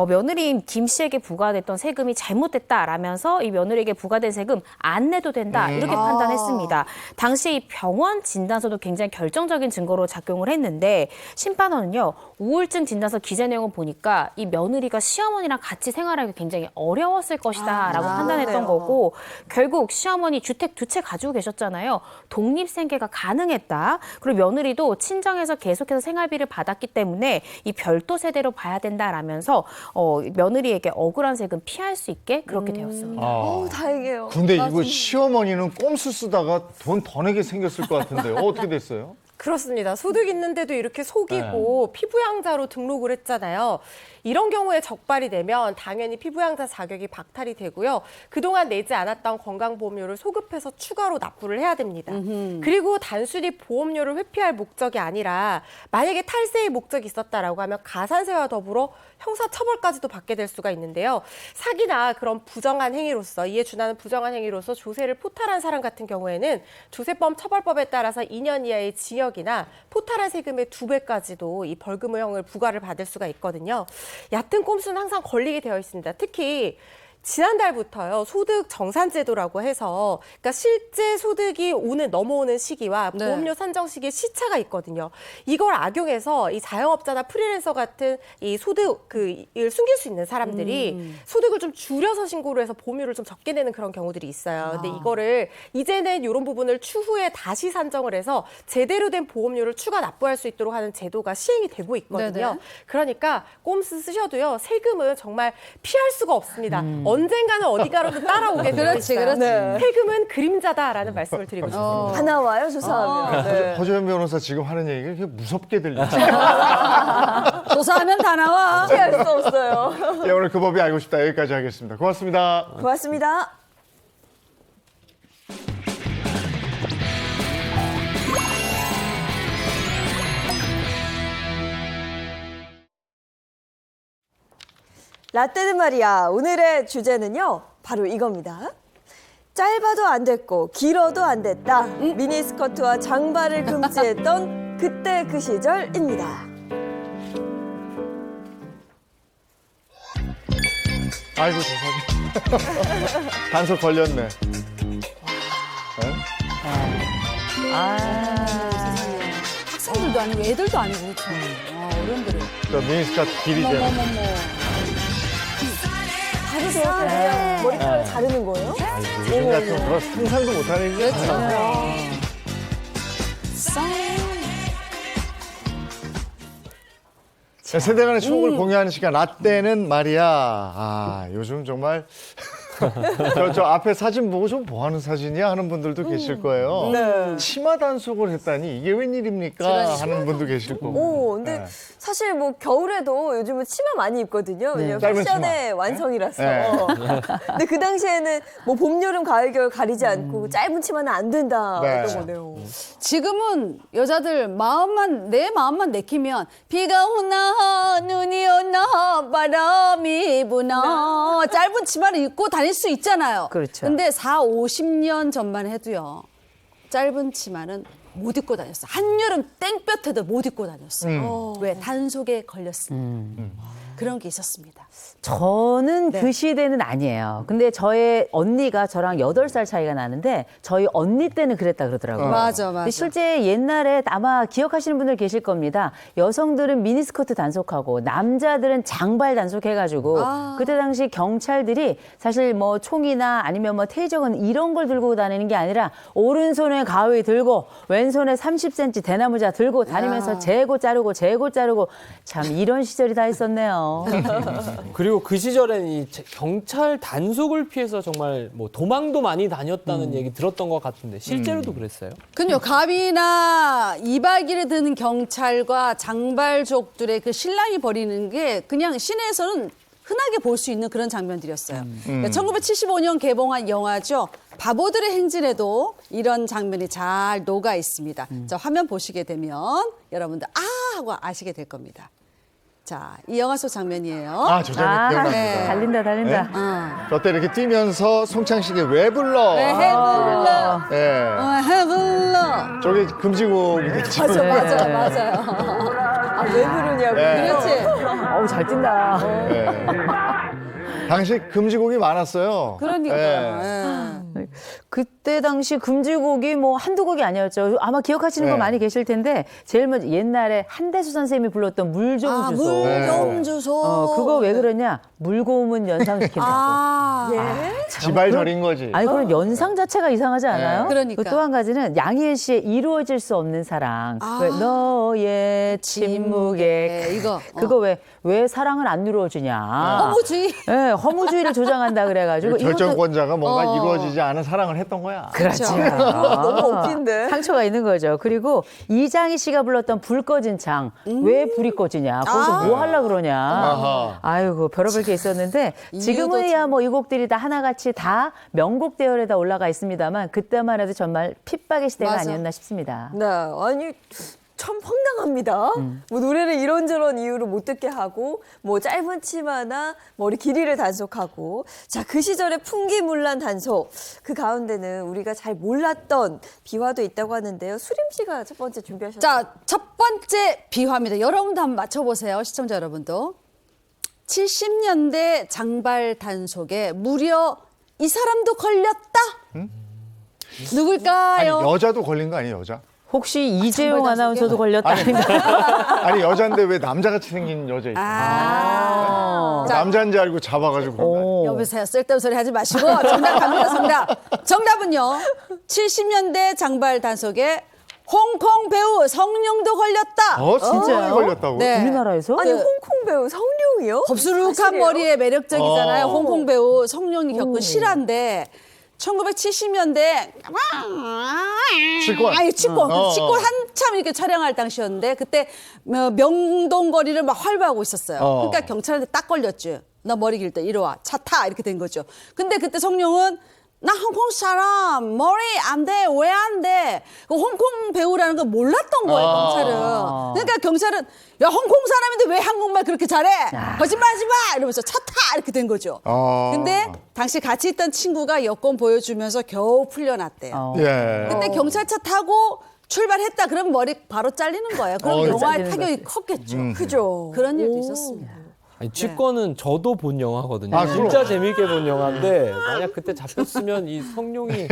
며느리인 김 씨에게 부과됐던 세금이 잘못됐다라면서 이 며느리에게 부과된 세금 안 내도 된다 이렇게 판단했습니다. 당시 이 병원 진단서도 굉장히 결정적인 증거로 작용을 했는데 심판원은요. 우울증 진단서 기재 내용을 보니까 이 며느리가 시어머니랑 같이 생활하기 굉장히 어려웠을 것이다라고 판단했던 거고 결국 시어머니 주택 2채 가지고 계셨잖아요. 독립생계가 가능했다. 그리고 며느리도 친정에서 계속해서 생활비를 받았기 때문에 이 별도 세대로 봐야 된다라면서 며느리에게 억울한 세금 피할 수 있게 그렇게 되었습니다. 다행이에요. 근데 이거 시어머니는 꼼수 쓰다가 돈 더 내게 생겼을 것 같은데요. 어떻게 됐어요? 그렇습니다. 소득 있는데도 이렇게 속이고 피부양자로 등록을 했잖아요. 이런 경우에 적발이 되면 당연히 피부양자 자격이 박탈이 되고요. 그동안 내지 않았던 건강보험료를 소급해서 추가로 납부를 해야 됩니다. 그리고 단순히 보험료를 회피할 목적이 아니라 만약에 탈세의 목적이 있었다라고 하면 가산세와 더불어 형사처벌까지도 받게 될 수가 있는데요. 사기나 그런 부정한 행위로서 이에 준하는 부정한 행위로서 조세를 포탈한 사람 같은 경우에는 조세법 처벌법에 따라서 2년 이하의 징역이나 포탈한 세금의 2배까지도 이 벌금형을 부과를 받을 수가 있거든요. 얕은 꼼수는 항상 걸리게 되어 있습니다. 특히 지난달부터요, 소득 정산제도라고 해서, 그러니까 실제 소득이 넘어오는 시기와 네. 보험료 산정 시기에 시차가 있거든요. 이걸 악용해서 이 자영업자나 프리랜서 같은 이 이걸 숨길 수 있는 사람들이 소득을 좀 줄여서 신고를 해서 보험료를 좀 적게 내는 그런 경우들이 있어요. 근데 이거를 이제는 이런 부분을 추후에 다시 산정을 해서 제대로 된 보험료를 추가 납부할 수 있도록 하는 제도가 시행이 되고 있거든요. 네네. 그러니까 꼼수 쓰셔도요, 세금은 정말 피할 수가 없습니다. 언젠가는 어디가라도 따라오게 되어 그렇지, 있어요. 그렇지. 세금은 그림자다라는 말씀을 드리고 싶습니다. 다 나와요, 조사하면. 네. 허재현 변호사 지금 하는 얘기가 그렇게 무섭게 들리죠. 조사하면 다 나와. 피할 수 없어요. 예, 오늘 그 법이 알고 싶다 여기까지 하겠습니다. 고맙습니다. 고맙습니다. 라떼는 말이야. 오늘의 주제는요, 바로 이겁니다. 짧아도 안 됐고 길어도 안 됐다. 미니스커트와 장발을 금지했던 그때 그 시절입니다. 아이고 세상에. 단속 걸렸네. 학생들도 아니고 애들도 아니고 그렇죠. 어른들은. 저 미니스커트 길이 돼. 바로 돼요? 그냥 머리카락을 자르는 거예요? 요즘 같은 그런 상상도 못하는 게 세대 간의 추억을 공유하는 시간 라떼는 말이야. 아 요즘 정말 저 앞에 사진 보고 좀 뭐 하는 사진이야 하는 분들도 계실 거예요. 네. 치마 단속을 했다니 이게 웬일입니까 하는 분도 계실 거고. 오, 근데 네. 사실 뭐 겨울에도 요즘은 치마 많이 입거든요. 왜냐면 짧은 패션의 치마. 완성이라서. 네. 근데 그 당시에는 뭐 봄, 여름, 가을, 겨울 가리지 않고 짧은 치마는 안 된다. 네. 이런 거네요. 지금은 여자들 내 마음만 내키면 비가 오나 눈이 오나 바람이 부나 짧은 치마를 입고 다닐 수 있잖아요. 그렇죠. 근데 50년 전만 해도요. 짧은 치마는 못 입고 다녔어. 한여름 땡볕에도 못 입고 다녔어요. 왜? 단속에 걸렸으니까. 그런 게 있었습니다. 저는 그 시대는 아니에요. 근데 저의 언니가 저랑 8살 차이가 나는데 저희 언니 때는 그랬다 그러더라고요. 맞아, 맞아. 근데 실제 옛날에 아마 기억하시는 분들 계실 겁니다. 여성들은 미니스커트 단속하고 남자들은 장발 단속해가지고 그때 당시 경찰들이 사실 뭐 총이나 아니면 뭐 테이저건 이런 걸 들고 다니는 게 아니라 오른손에 가위 들고 왼손에 30cm 대나무자 들고 다니면서 재고 자르고 참 이런 시절이 다 있었네요. 그리고 그 시절엔 이 경찰 단속을 피해서 정말 뭐 도망도 많이 다녔다는 얘기 들었던 것 같은데 실제로도 그랬어요? 그럼요. 가위나 이발기를 드는 경찰과 장발족들의 그 실랑이 벌이는 게 그냥 시내에서는 흔하게 볼 수 있는 그런 장면들이었어요. 1975년 개봉한 영화죠. 바보들의 행진에도 이런 장면이 잘 녹아 있습니다. 자, 화면 보시게 되면 여러분들 아 하고 아시게 될 겁니다. 자, 이 영화 속 장면이에요. 아, 저 장면 기억납니다. 네. 달린다. 저때 이렇게 뛰면서 송창식의 왜 불러? 네, 해불러. 예. 해불러. 저게 금지곡이 됐죠. 맞아요. 아, 왜 그러냐고. 네. 그렇지. 어우, 잘 뛴다. 예. 당시 금지곡이 많았어요. 그러니까. 예. 그때 당시 금지곡이 뭐 한두 곡이 아니었죠. 아마 기억하시는 분 네. 많이 계실 텐데 제일 먼저 옛날에 한대수 선생님이 불렀던 물 좀 주소. 네. 물 좀 주소. 그거 왜 그러냐? 물고음은 연상시킨다고. 지발 저린 거지. 아니 그런 연상 자체가 이상하지 않아요? 네. 그러니까. 또 한 가지는 양희은 씨의 이루어질 수 없는 사랑. 왜 너의 침묵에 이거. 그거 왜 사랑은 안 이루어지냐? 허무주의. 네, 허무주의를 조장한다 그래가지고 이것도 결정권자가 뭔가 이루어지지 않은 사랑을 했던 거야. 그렇지. 너무 웃긴데. 상처가 있는 거죠. 그리고 이장희 씨가 불렀던 불 꺼진 창. 왜 불이 꺼지냐? 거기서 뭐 하려고 그러냐? 아하. 아이고 별의별 게 있었는데 지금은야 뭐 이 곡들이 다 하나같이 다 명곡 대열에다 올라가 있습니다만 그때만 해도 정말 핍박의 시대가 맞아. 아니었나 싶습니다. 네, 아니 참 황당합니다. 뭐 노래를 이런저런 이유로 못 듣게 하고 뭐 짧은 치마나 머리 길이를 단속하고 자, 그 시절의 풍기문란 단속 그 가운데는 우리가 잘 몰랐던 비화도 있다고 하는데요. 수림 씨가 첫 번째 준비하셨어요. 자, 첫 번째 비화입니다. 여러분도 한번 맞춰보세요. 시청자 여러분도. 70년대 장발 단속에 무려 이 사람도 걸렸다. 누굴까요? 아니 여자도 걸린 거 아니에요, 여자? 혹시 이재용 아나운서도 걸렸다 아닌가? 아니 여자인데 왜 남자같이 생긴 여자 있잖아요. 자, 남자인 줄 알고 잡아가지고 그런 거 아니에요? 여보세요. 쓸데없는 소리 하지 마시고 정답 갑니다. 정답. 정답은요. 70년대 장발 단속에 홍콩 배우 성룡도 걸렸다. 진짜 걸렸다고? 네. 우리나라에서? 아니 홍콩 배우 성룡이요? 겁수룩한 사실이에요? 머리에 매력적이잖아요. 어. 홍콩 배우 성룡이 겪은 실화인데 1970년대 치권. 아니 치권 어. 치권 한참 이렇게 촬영할 당시였는데 그때 명동 거리를 막 활보하고 있었어요. 그러니까 경찰한테 딱 걸렸죠. 나 머리 길 때 이리 와. 차 타. 이렇게 된 거죠. 근데 그때 성룡은 나 홍콩 사람 머리 안 돼. 왜 안 돼? 그 홍콩 배우라는 걸 몰랐던 거예요, 경찰은. 그러니까 경찰은 야, 홍콩 사람인데 왜 한국말 그렇게 잘해? 거짓말하지 마. 이러면서 차 타. 이렇게 된 거죠. 근데 당시 같이 있던 친구가 여권 보여주면서 겨우 풀려났대요. 예. 근데 경찰차 타고 출발했다 그러면 머리 바로 잘리는 거예요. 그럼 영화의 잘리는 타격이 컸겠죠. 그죠. 그런 일도 있었습니다. 아니, 치권은 저도 본 영화거든요. 아, 그럼. 진짜 재밌게 본 영화인데 만약 그때 잡혔으면 이 성룡이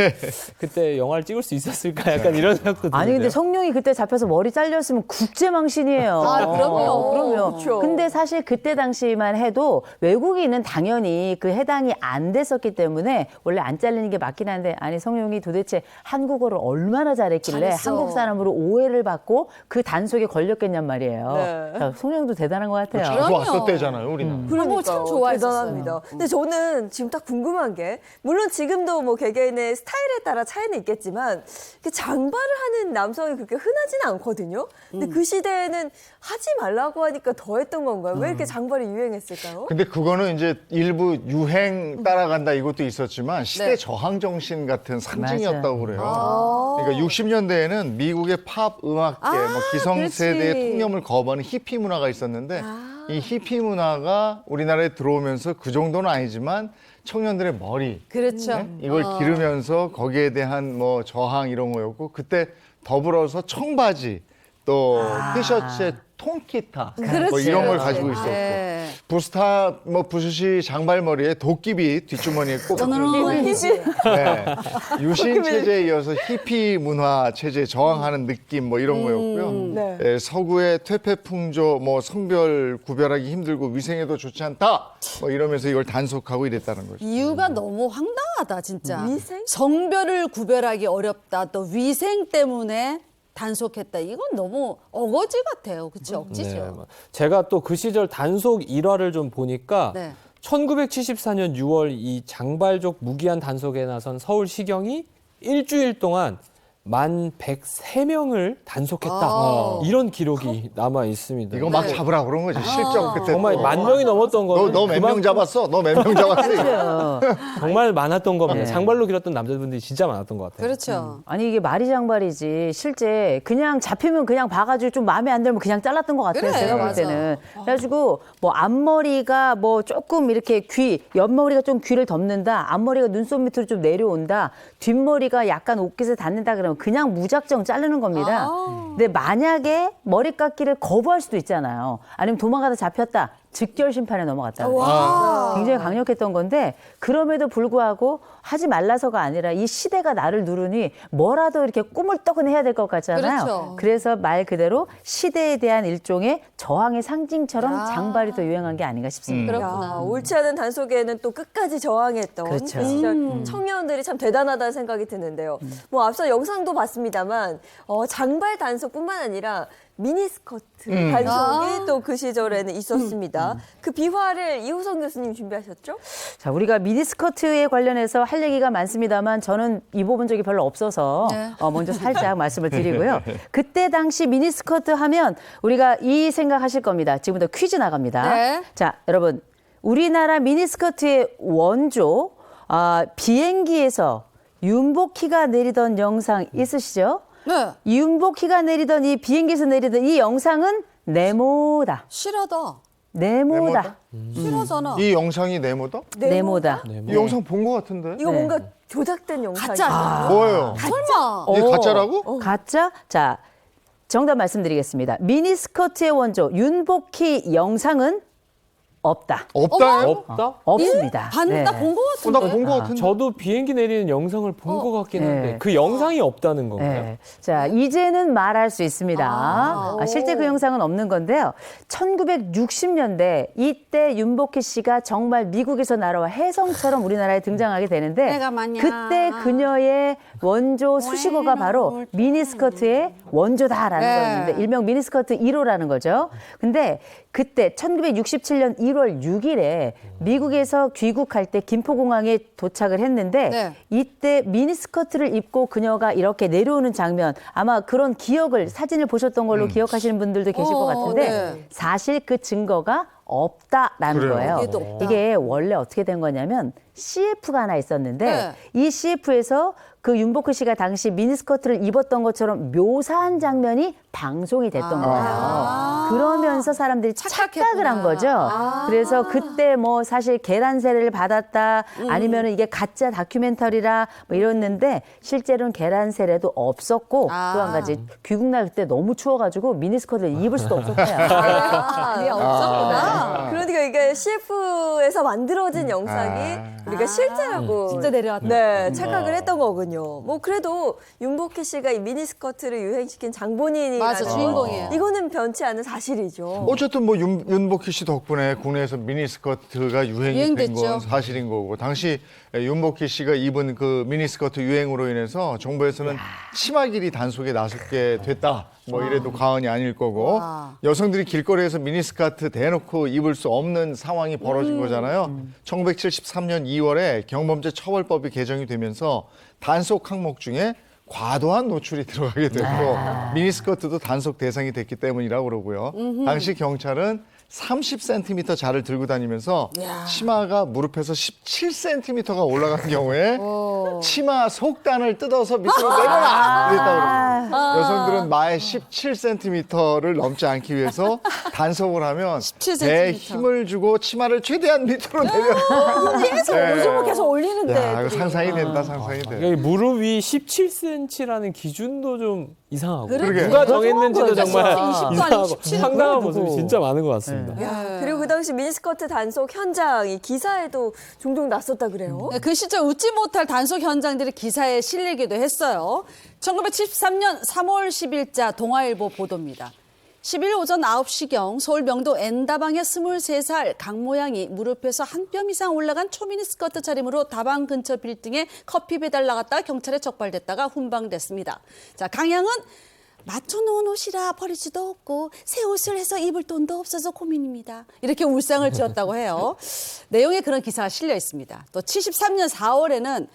그때 영화를 찍을 수 있었을까 약간 이런 생각도 드는데요. 아니 근데 성룡이 그때 잡혀서 머리 잘렸으면 국제망신이에요. 아, 그럼요. 그럼요. 그렇죠. 근데 사실 그때 당시만 해도 외국인은 당연히 그 해당이 안 됐었기 때문에 원래 안 잘리는 게 맞긴 한데 아니 성룡이 도대체 한국어를 얼마나 잘했길래 잘했어. 한국 사람으로 오해를 받고 그 단속에 걸렸겠냔 말이에요. 네. 자, 성룡도 대단한 것 같아요. 자주 왔었대잖아요, 우리는. 그런 참 좋아했었어요. 대단합니다. 근데 저는 지금 딱 궁금한 게 물론 지금도 뭐 개개인의 스타일에 따라 차이는 있겠지만 이렇게 장발을 하는 남성이 그렇게 흔하지는 않거든요. 근데 그 시대에는 하지 말라고 하니까 더 했던 건가요? 왜 이렇게 장발이 유행했을까요? 근데 그거는 이제 일부 유행 따라간다 이것도 있었지만 시대 저항 정신 같은 상징이었다고 그래요. 그러니까 60년대에는 미국의 팝 음악계, 뭐 기성세대의 그렇지. 통념을 거부하는 히피 문화가 있었는데 이 히피 문화가 우리나라에 들어오면서 그 정도는 아니지만 청년들의 머리 그렇죠. 이걸 기르면서 거기에 대한 뭐 저항 이런 거였고 그때 더불어서 청바지 또 티셔츠에 통기타 뭐 이런 걸 가지고 있었고 네. 부스타 뭐 부스시 장발머리에 도끼비 뒷주머니에 꼭 네. 유신 체제에 이어서 히피 문화 체제에 저항하는 느낌 뭐 이런 거였고요. 네. 예, 서구의 퇴폐풍조 뭐 성별 구별하기 힘들고 위생에도 좋지 않다 뭐 이러면서 이걸 단속하고 이랬다는 거죠. 이유가 너무 황당하다 진짜. 위생? 성별을 구별하기 어렵다. 또 위생 때문에 단속했다. 이건 너무 어거지 같아요. 그렇지? 억지죠. 제가 또 그 시절 단속 일화를 좀 보니까 네. 1974년 6월 이 장발족 무기한 단속에 나선 서울시경이 일주일 동안 1,103명을 단속했다. 이런 기록이 남아 있습니다. 이거 막 잡으라 그런 거지. 실적 그때 정말 10,000명이 넘었던 거는 너 몇 명 잡았어? 너 몇 명 잡았어? 이거. 정말 많았던 겁니다. 네. 장발로 길었던 남자분들이 진짜 많았던 것 같아요. 그렇죠. 아니 이게 말이 장발이지 실제 그냥 잡히면 그냥 봐가지고 좀 마음에 안 들면 그냥 잘랐던 것 같아요. 그래, 제가 볼 맞아. 때는. 그래가지고 뭐 앞머리가 뭐 조금 이렇게 옆머리가 좀 귀를 덮는다. 앞머리가 눈썹 밑으로 좀 내려온다. 뒷머리가 약간 옷깃에 닿는다 그러면 그냥 무작정 자르는 겁니다. 근데 만약에 머리 깎기를 거부할 수도 있잖아요. 아니면 도망가다 잡혔다. 즉결 심판에 넘어갔다. 굉장히 강력했던 건데 그럼에도 불구하고 하지 말라서가 아니라 이 시대가 나를 누르니 뭐라도 이렇게 꾸물떡은 해야 될 것 같잖아요. 그렇죠. 그래서 말 그대로 시대에 대한 일종의 저항의 상징처럼 장발이 더 유행한 게 아닌가 싶습니다. 그렇구나. 옳지 않은 단속에는 또 끝까지 저항했던 그렇죠. 그 시절 청년들이 참 대단하다는 생각이 드는데요. 뭐 앞서 영상도 봤습니다만 장발 단속뿐만 아니라 미니스커트 단속이 또 그 시절에는 있었습니다. 그 비화를 이호성 교수님 준비하셨죠? 자, 우리가 미니스커트에 관련해서 할 얘기가 많습니다만 저는 입어본 적이 별로 없어서 네. 먼저 살짝 말씀을 드리고요. 그때 당시 미니스커트 하면 우리가 이 생각하실 겁니다. 지금부터 퀴즈 나갑니다. 네. 자, 여러분 우리나라 미니스커트의 원조 비행기에서 윤복희가 내리던 영상 있으시죠? 네. 윤복희가 내리던 이 비행기에서 내리던 이 영상은 네모다. 실하다. 네모다. 실하잖아. 이 영상이 네모다? 네모다. 이 영상 본 것 같은데? 이거 네. 뭔가 조작된 영상이에요. 가짜. 뭐예요? 설마. 이게 가짜라고? 가짜? 자, 정답 말씀드리겠습니다. 미니스커트의 원조 윤복희 영상은 없다. 없다요? 없다? 없습니다. 봤다 네. 본 것 같은데. 나 본 거 같은데. 저도 비행기 내리는 영상을 본 것 같긴 한데 네. 그 영상이 없다는 건가요? 네. 자, 이제는 말할 수 있습니다. 실제 그 영상은 없는 건데요. 1960년대 이때 윤복희 씨가 정말 미국에서 날아와 혜성처럼 우리나라에 등장하게 되는데 내가 마냥. 그때 그녀의 원조 수식어가 바로 미니스커트의 원조다라는 네. 거였는데 일명 미니스커트 1호라는 거죠. 근데 그때 1967년 1월 6일에 미국에서 귀국할 때 김포공항에 도착을 했는데 네. 이때 미니스커트를 입고 그녀가 이렇게 내려오는 장면 아마 그런 기억을 사진을 보셨던 걸로 기억하시는 분들도 계실 것 같은데 네. 사실 그 증거가 없다라는 그래요? 거예요. 이게 또 없다. 이게 원래 어떻게 된 거냐면 CF가 하나 있었는데 네. 이 CF에서 그 윤복희 씨가 당시 미니스커트를 입었던 것처럼 묘사한 장면이 방송이 됐던 거예요. 그러면서 사람들이 착각을 한 거죠. 그래서 그때 뭐 사실 계란 세례를 받았다 아니면 이게 가짜 다큐멘터리라 뭐 이랬는데 실제로는 계란 세례도 없었고 또 한 가지 귀국날 그때 너무 추워가지고 미니스커트를 입을 수도 없었대요. 그게 없었구나. 그러니까 이게 CF에서 만들어진 영상이 우리가 실제라고 진짜 내려왔다. 네, 착각을 했던 거군요. 뭐 그래도 윤복희 씨가 이 미니스커트를 유행시킨 장본인이라는 맞아, 주인공이에요. 이거는 변치 않은 사실이죠. 어쨌든 뭐 윤복희 씨 덕분에 국내에서 미니스커트가 유행이 된 유행됐죠. 건 사실인 거고 당시 윤복희 씨가 입은 그 미니스커트 유행으로 인해서 정부에서는 치마 길이 단속에 나서게 됐다. 뭐 이래도 과언이 아닐 거고 여성들이 길거리에서 미니스커트 대놓고 입을 수 없는 상황이 벌어진 거잖아요. 1973년 2월에 경범죄 처벌법이 개정이 되면서 단속 항목 중에 과도한 노출이 들어가게 됐고 미니스커트도 단속 대상이 됐기 때문이라고 그러고요. 당시 경찰은 30cm 자를 들고 다니면서 치마가 무릎에서 17cm가 올라간 경우에 치마 속단을 뜯어서 밑으로 내려라 이랬다고 그러고 여성들은 마의 17cm를 넘지 않기 위해서 단속을 하면 17cm. 배에 힘을 주고 치마를 최대한 밑으로 내려. 계속 요즘은 계속 올리는데. 야, 이거 상상이 된다, 상상이 돼. 여기 무릎 위 17cm라는 기준도 좀 이상하고 그러게. 누가 정했는지도 정말 20도 아니고 이상하고 17. 황당한 모습이 진짜 많은 것 같습니다. 그리고 그 당시 미니스커트 단속 현장이 기사에도 종종 났었다 그래요. 네, 그 시절 웃지 못할 단속 현장들이 기사에 실리기도 했어요. 1973년 3월 10일자 동아일보 보도입니다. 10일 오전 9시경 서울 명동 N다방의 23살 강모양이 무릎에서 한 뼘 이상 올라간 초미니 스커트 차림으로 다방 근처 빌딩에 커피 배달 나갔다가 경찰에 적발됐다가 훈방됐습니다. 자, 강양은 맞춰놓은 옷이라 버리지도 없고 새 옷을 해서 입을 돈도 없어서 고민입니다. 이렇게 울상을 지었다고 해요. 내용에 그런 기사가 실려 있습니다. 또 73년 4월에는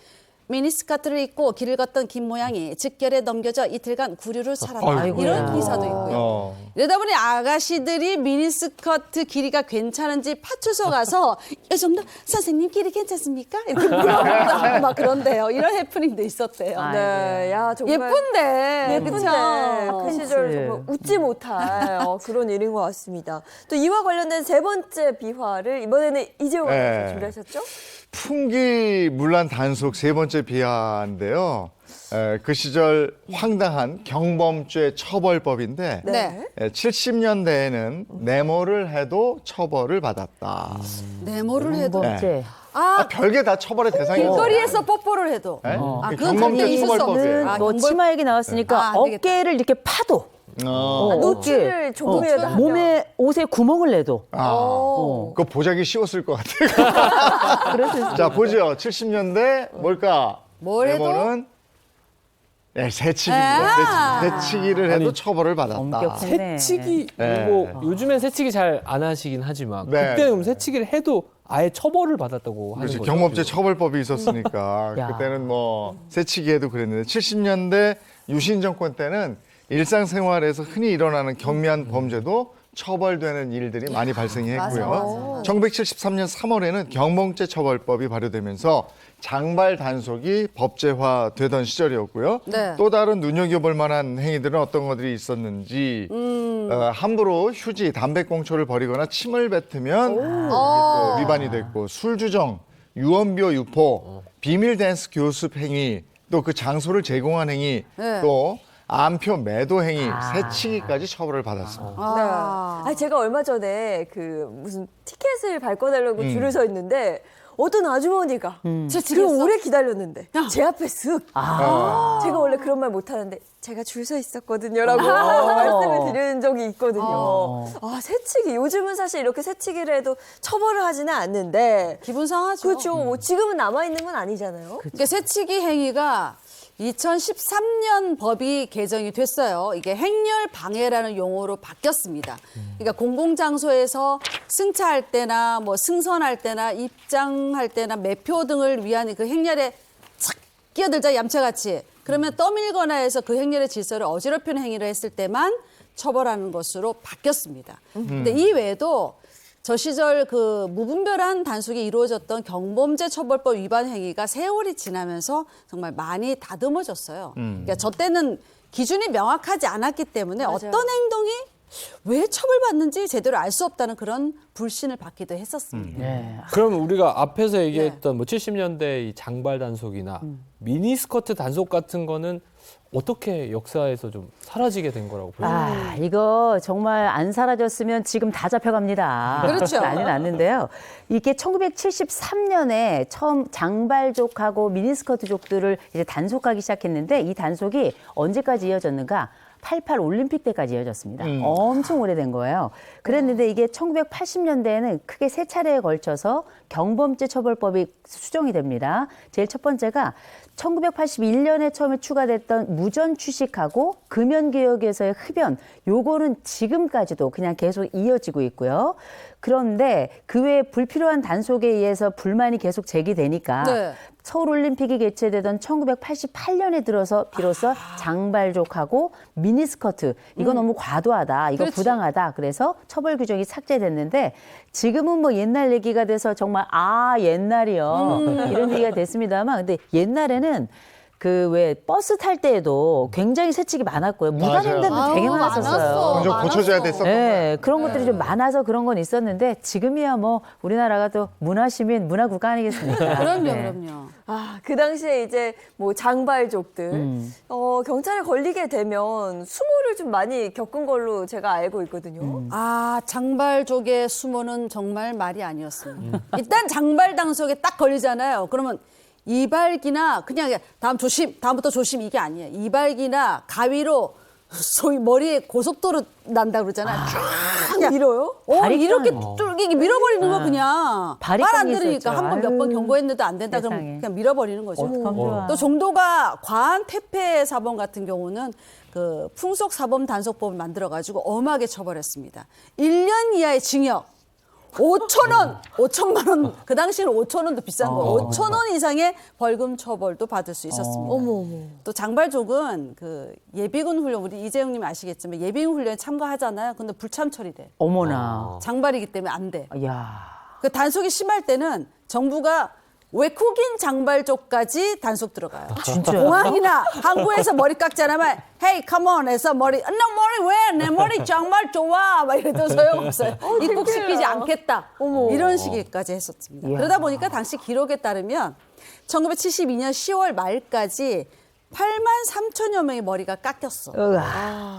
미니스커트를 입고 길을 걷던 김 모양이 직결에 넘겨져 이틀간 구류를 살았다. 아이고야. 이런 기사도 있고요. 이러다 보니 아가씨들이 미니스커트 길이가 괜찮은지 파출소 가서 이 정도 선생님 길이 괜찮습니까? 이렇게 물어본다고 막 그런데요. 이런 해프닝도 있었대요. 네, 야 정말 예쁜데, 예쁜데 그쵸? 그 시절 정말 웃지 못할 그런 일인 것 같습니다. 또 이와 관련된 세 번째 비화를 이번에는 이재용 아나운서 준비하셨죠? 풍기문란 단속 세 번째 비하인데요. 그 시절 황당한 경범죄 처벌법인데 네. 70년대에는 네모를 해도 처벌을 받았다. 네모를 해도. 범죄. 별게 다 처벌의 대상이고. 길거리에서 뽀뽀를 해도. 네? 그 경범죄 절대 있을 수 처벌법이에요. 없는. 뭐 경벌- 치마 얘기 나왔으니까 안 되겠다. 어깨를 이렇게 파도 노출을 조금이라도 하면. 몸에 옷에 구멍을 내도 그거 보자기 쉬웠을 것 같아요. 자, 보죠. 70년대 뭘까? 뭘 해도? 네모는 새치기입니다. 새치기를 해도 처벌을 받았다. 엄격했네. 새치기 네. 뭐 요즘엔 새치기 잘 안 하시긴 하지만 네. 그때는 그럼 새치기를 해도 아예 처벌을 받았다고 하는 그렇지. 거죠. 경범죄 처벌법이 있었으니까 야. 그때는 뭐 새치기에도 그랬는데 70년대 유신 정권 때는 일상생활에서 흔히 일어나는 경미한 범죄도 처벌되는 일들이 많이 발생했고요. 1973년 3월에는 경범죄 처벌법이 발효되면서 장발 단속이 법제화되던 시절이었고요. 네. 또 다른 눈여겨볼 만한 행위들은 어떤 것들이 있었는지 함부로 휴지, 담배꽁초를 버리거나 침을 뱉으면 또 위반이 됐고 술주정, 유언비어 유포, 비밀 댄스 교습 행위, 또 그 장소를 제공한 행위, 네. 또 암표 매도 행위, 새치기까지 처벌을 받았습니다. 네. 아니, 제가 얼마 전에 그 무슨 티켓을 바꿔달라고 줄을 서 있는데 어떤 아주머니가 그 오래 기다렸는데 제 앞에 쓱 제가 원래 그런 말 못하는데 제가 줄 서 있었거든요라고 말씀을 드리는 적이 있거든요. 새치기 요즘은 사실 이렇게 새치기를 해도 처벌을 하지는 않는데 기분 상하죠. 그렇죠. 뭐 지금은 남아있는 건 아니잖아요. 그러니까 새치기 행위가 2013년 법이 개정이 됐어요. 이게 행렬 방해라는 용어로 바뀌었습니다. 그러니까 공공장소에서 승차할 때나 뭐 승선할 때나 입장할 때나 매표 등을 위한 그 행렬에 착 끼어들자 얌체같이 그러면 떠밀거나 해서 그 행렬의 질서를 어지럽히는 행위를 했을 때만 처벌하는 것으로 바뀌었습니다. 근데 이 외에도 저 시절 그 무분별한 단속이 이루어졌던 경범죄 처벌법 위반 행위가 세월이 지나면서 정말 많이 다듬어졌어요. 그러니까 저 때는 기준이 명확하지 않았기 때문에 맞아요. 어떤 행동이 왜 처벌받는지 제대로 알 수 없다는 그런 불신을 받기도 했었습니다. 네. 그럼 우리가 앞에서 얘기했던 뭐 70년대 이 장발 단속이나 미니스커트 단속 같은 거는 어떻게 역사에서 좀 사라지게 된 거라고 보세요? 이거 정말 안 사라졌으면 지금 다 잡혀갑니다. 그렇죠. 난리 났는데요. 이게 1973년에 처음 장발족하고 미니스커트족들을 이제 단속하기 시작했는데 이 단속이 언제까지 이어졌는가? 88 올림픽 때까지 이어졌습니다. 엄청 오래된 거예요. 그랬는데 이게 1980년대에는 크게 세 차례에 걸쳐서 경범죄 처벌법이 수정이 됩니다. 제일 첫 번째가 1981년에 처음에 추가됐던 무전 취식하고 금연개혁에서의 흡연, 요거는 지금까지도 그냥 계속 이어지고 있고요. 그런데 그 외에 불필요한 단속에 의해서 불만이 계속 제기되니까 네. 서울올림픽이 개최되던 1988년에 들어서 비로소 장발족하고 미니스커트 이거 너무 과도하다, 이거 그렇지. 부당하다. 그래서 처벌 규정이 삭제됐는데 지금은 뭐 옛날 얘기가 돼서 정말 옛날이요 이런 얘기가 됐습니다만 근데 옛날에는 그 왜 버스 탈 때에도 굉장히 새치기 많았고요. 무단횡단도 되게 많았었어요. 좀 고쳐져야 됐었던 거예요. 네, 그런 것들이 좀 많아서 그런 건 있었는데 지금이야 뭐 우리나라가 또 문화시민 문화국가 아니겠습니까? 그럼요, 네. 그럼요. 그 당시에 이제 뭐 장발족들 경찰에 걸리게 되면 수모를 좀 많이 겪은 걸로 제가 알고 있거든요. 장발족의 수모는 정말 말이 아니었습니다. 일단 장발 단속에 딱 걸리잖아요. 그러면 이발기나 그냥 다음부터 조심 이게 아니에요. 이발기나 가위로 소위 머리에 고속도로 난다 그러잖아요. 쫙 밀어요? 이렇게 뚫기게 밀어버리는 거 그냥 말 안 바리깡이 들으니까 있었죠. 한 번 몇 번 아유, 경고했는데 안 된다 세상에. 그러면 그냥 밀어버리는 거죠. 어떡하면 좋아. 또 정도가 과한 퇴폐 사범 같은 경우는 그 풍속 사범 단속법을 만들어 가지고 엄하게 처벌했습니다. 1년 이하의 징역 5,000원, 5천만 원, 그 당시에는 5,000원도 비싼 거예요. 5,000원 이상의 벌금 처벌도 받을 수 있었습니다. 또 장발족은 그 예비군 훈련, 우리 이재용님 아시겠지만 예비군 훈련에 참가하잖아요. 근데 불참 처리돼. 어머나. 장발이기 때문에 안 돼. 야. 그 단속이 심할 때는 정부가 외국인 장발족까지 단속 들어가요. 진짜요? 공항이나 항구에서 머리 깎지 않으면 Hey, come on 해서 머리 너 머리 왜? 내 머리 정말 좋아 막 이래도 소용없어요. 입국시키지 않겠다. 이런 식까지 했었습니다. 이야. 그러다 보니까 당시 기록에 따르면 1972년 10월 말까지 8만 3천여 명의 머리가 깎였어.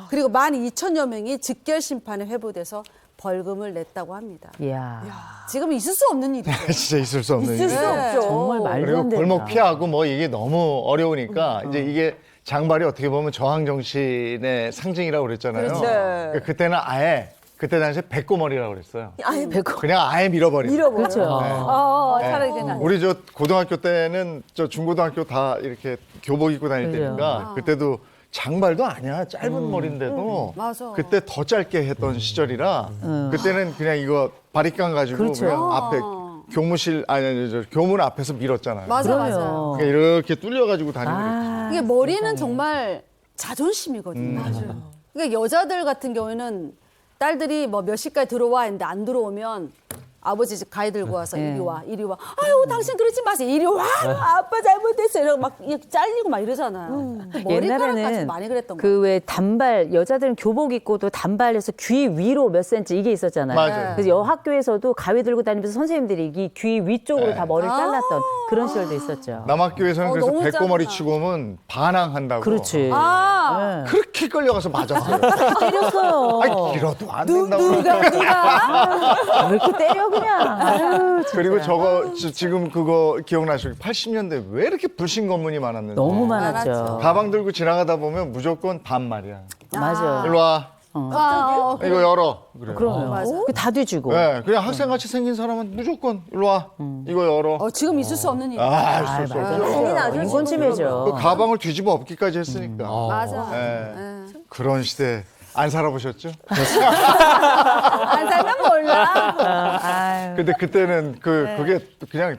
그리고 12,000여 명이 즉결 심판에 회부돼서 벌금을 냈다고 합니다. 이야. 지금은 있을 수 없는 일이죠. 진짜 있을 수 없는 있을 수 일이에요. 없죠. 정말 말도 그리고 안 된다. 골목 피하고 뭐 이게 너무 어려우니까 이제 이게 장발이 어떻게 보면 저항 정신의 상징이라고 그랬잖아요. 그렇죠. 그러니까 그때는 아예 그때 당시에 백고머리라고 그랬어요. 아예 그냥 아예 밀어버리는. 밀어버려요. 그렇죠. 네. 차라리 그냥 우리 저 고등학교 때는 저 중고등학교 다 이렇게 교복 입고 다닐 그죠. 때니까 그때도 장발도 아니야. 짧은 머리인데도 맞아. 그때 더 짧게 했던 시절이라 그때는 그냥 이거 바리깡 가지고 그렇죠. 그냥 앞에 교무실 저 교문 앞에서 밀었잖아요. 맞아. 그럼요. 그러니까 이렇게 뚫려가지고 다니고 그랬죠. 이게 머리는 정말 자존심이거든요. 그러니까 여자들 같은 경우에는 딸들이 뭐 몇 시까지 들어와 했는데 안 들어오면 아버지 집 가위 들고 와서 네. 이리 와, 이리 와. 아유, 당신 그러지 마세요. 이리 와. 아빠 잘못했어. 이러고 막 잘리고 막 이러잖아요. 머리카락까지 많이 그랬던 거예요. 그 왜 단발 여자들은 교복 입고도 단발에서 귀 위로 몇 센치 이게 있었잖아요. 맞아요. 그래서 여학교에서도 가위 들고 다니면서 선생님들이 이 귀 위쪽으로 네. 다 머리를 잘랐던 그런 시절도 있었죠. 남학교에서는 그래서 너무 백고머리 짜증나. 치고 오면 반항한다고. 그렇지. 아, 네. 그렇게 끌려가서 맞았어요. 때렸어요. 아니, 길어도 안 된다고. 누가 왜 이렇게 때려 그냥. 아유, 진짜. 그리고 저거 지금 그거 기억나시죠? 80년대 왜 이렇게 불신 검문이 많았는데. 너무 많았죠. 많았죠. 가방 들고 지나가다 보면 무조건 반말이야. 맞아. 일로 와. 이거 열어. 그래요. 그러면 다 뒤지고. 네, 그냥 학생같이 생긴 사람은 무조건 일로 와. 이거 열어. 지금 있을 수 없는 일. 아, 수 맞아. 없어. 난리 나죠, 인권침해죠. 그 가방을 뒤집어 엎기까지 했으니까. 맞아. 네. 그런 시대 안 살아보셨죠? 안 살면 몰라. 아유. 근데 그때는 그게 그냥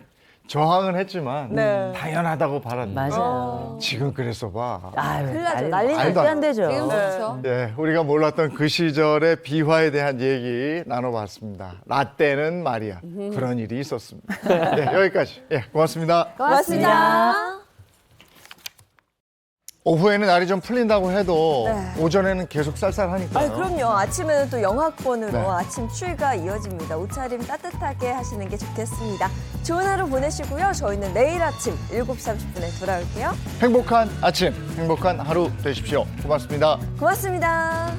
저항은 했지만 네. 당연하다고 바랐는데 맞아요. 지금 그래서 봐. 아유, 큰일 나죠. 난리 말도 나죠. 안 되죠. 지금 그렇죠. 예, 우리가 몰랐던 그 시절의 비화에 대한 얘기 나눠봤습니다. 라떼는 말이야. 그런 일이 있었습니다. 예, 여기까지. 예, 고맙습니다. 고맙습니다. 오후에는 날이 좀 풀린다고 해도 네. 오전에는 계속 쌀쌀하니까요. 그럼요. 아침에는 또 영하권으로 네. 아침 추위가 이어집니다. 옷차림 따뜻하게 하시는 게 좋겠습니다. 좋은 하루 보내시고요. 저희는 내일 아침 7시 30분에 돌아올게요. 행복한 아침, 행복한 하루 되십시오. 고맙습니다. 고맙습니다.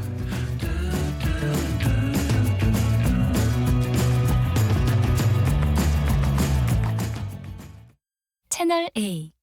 채널 A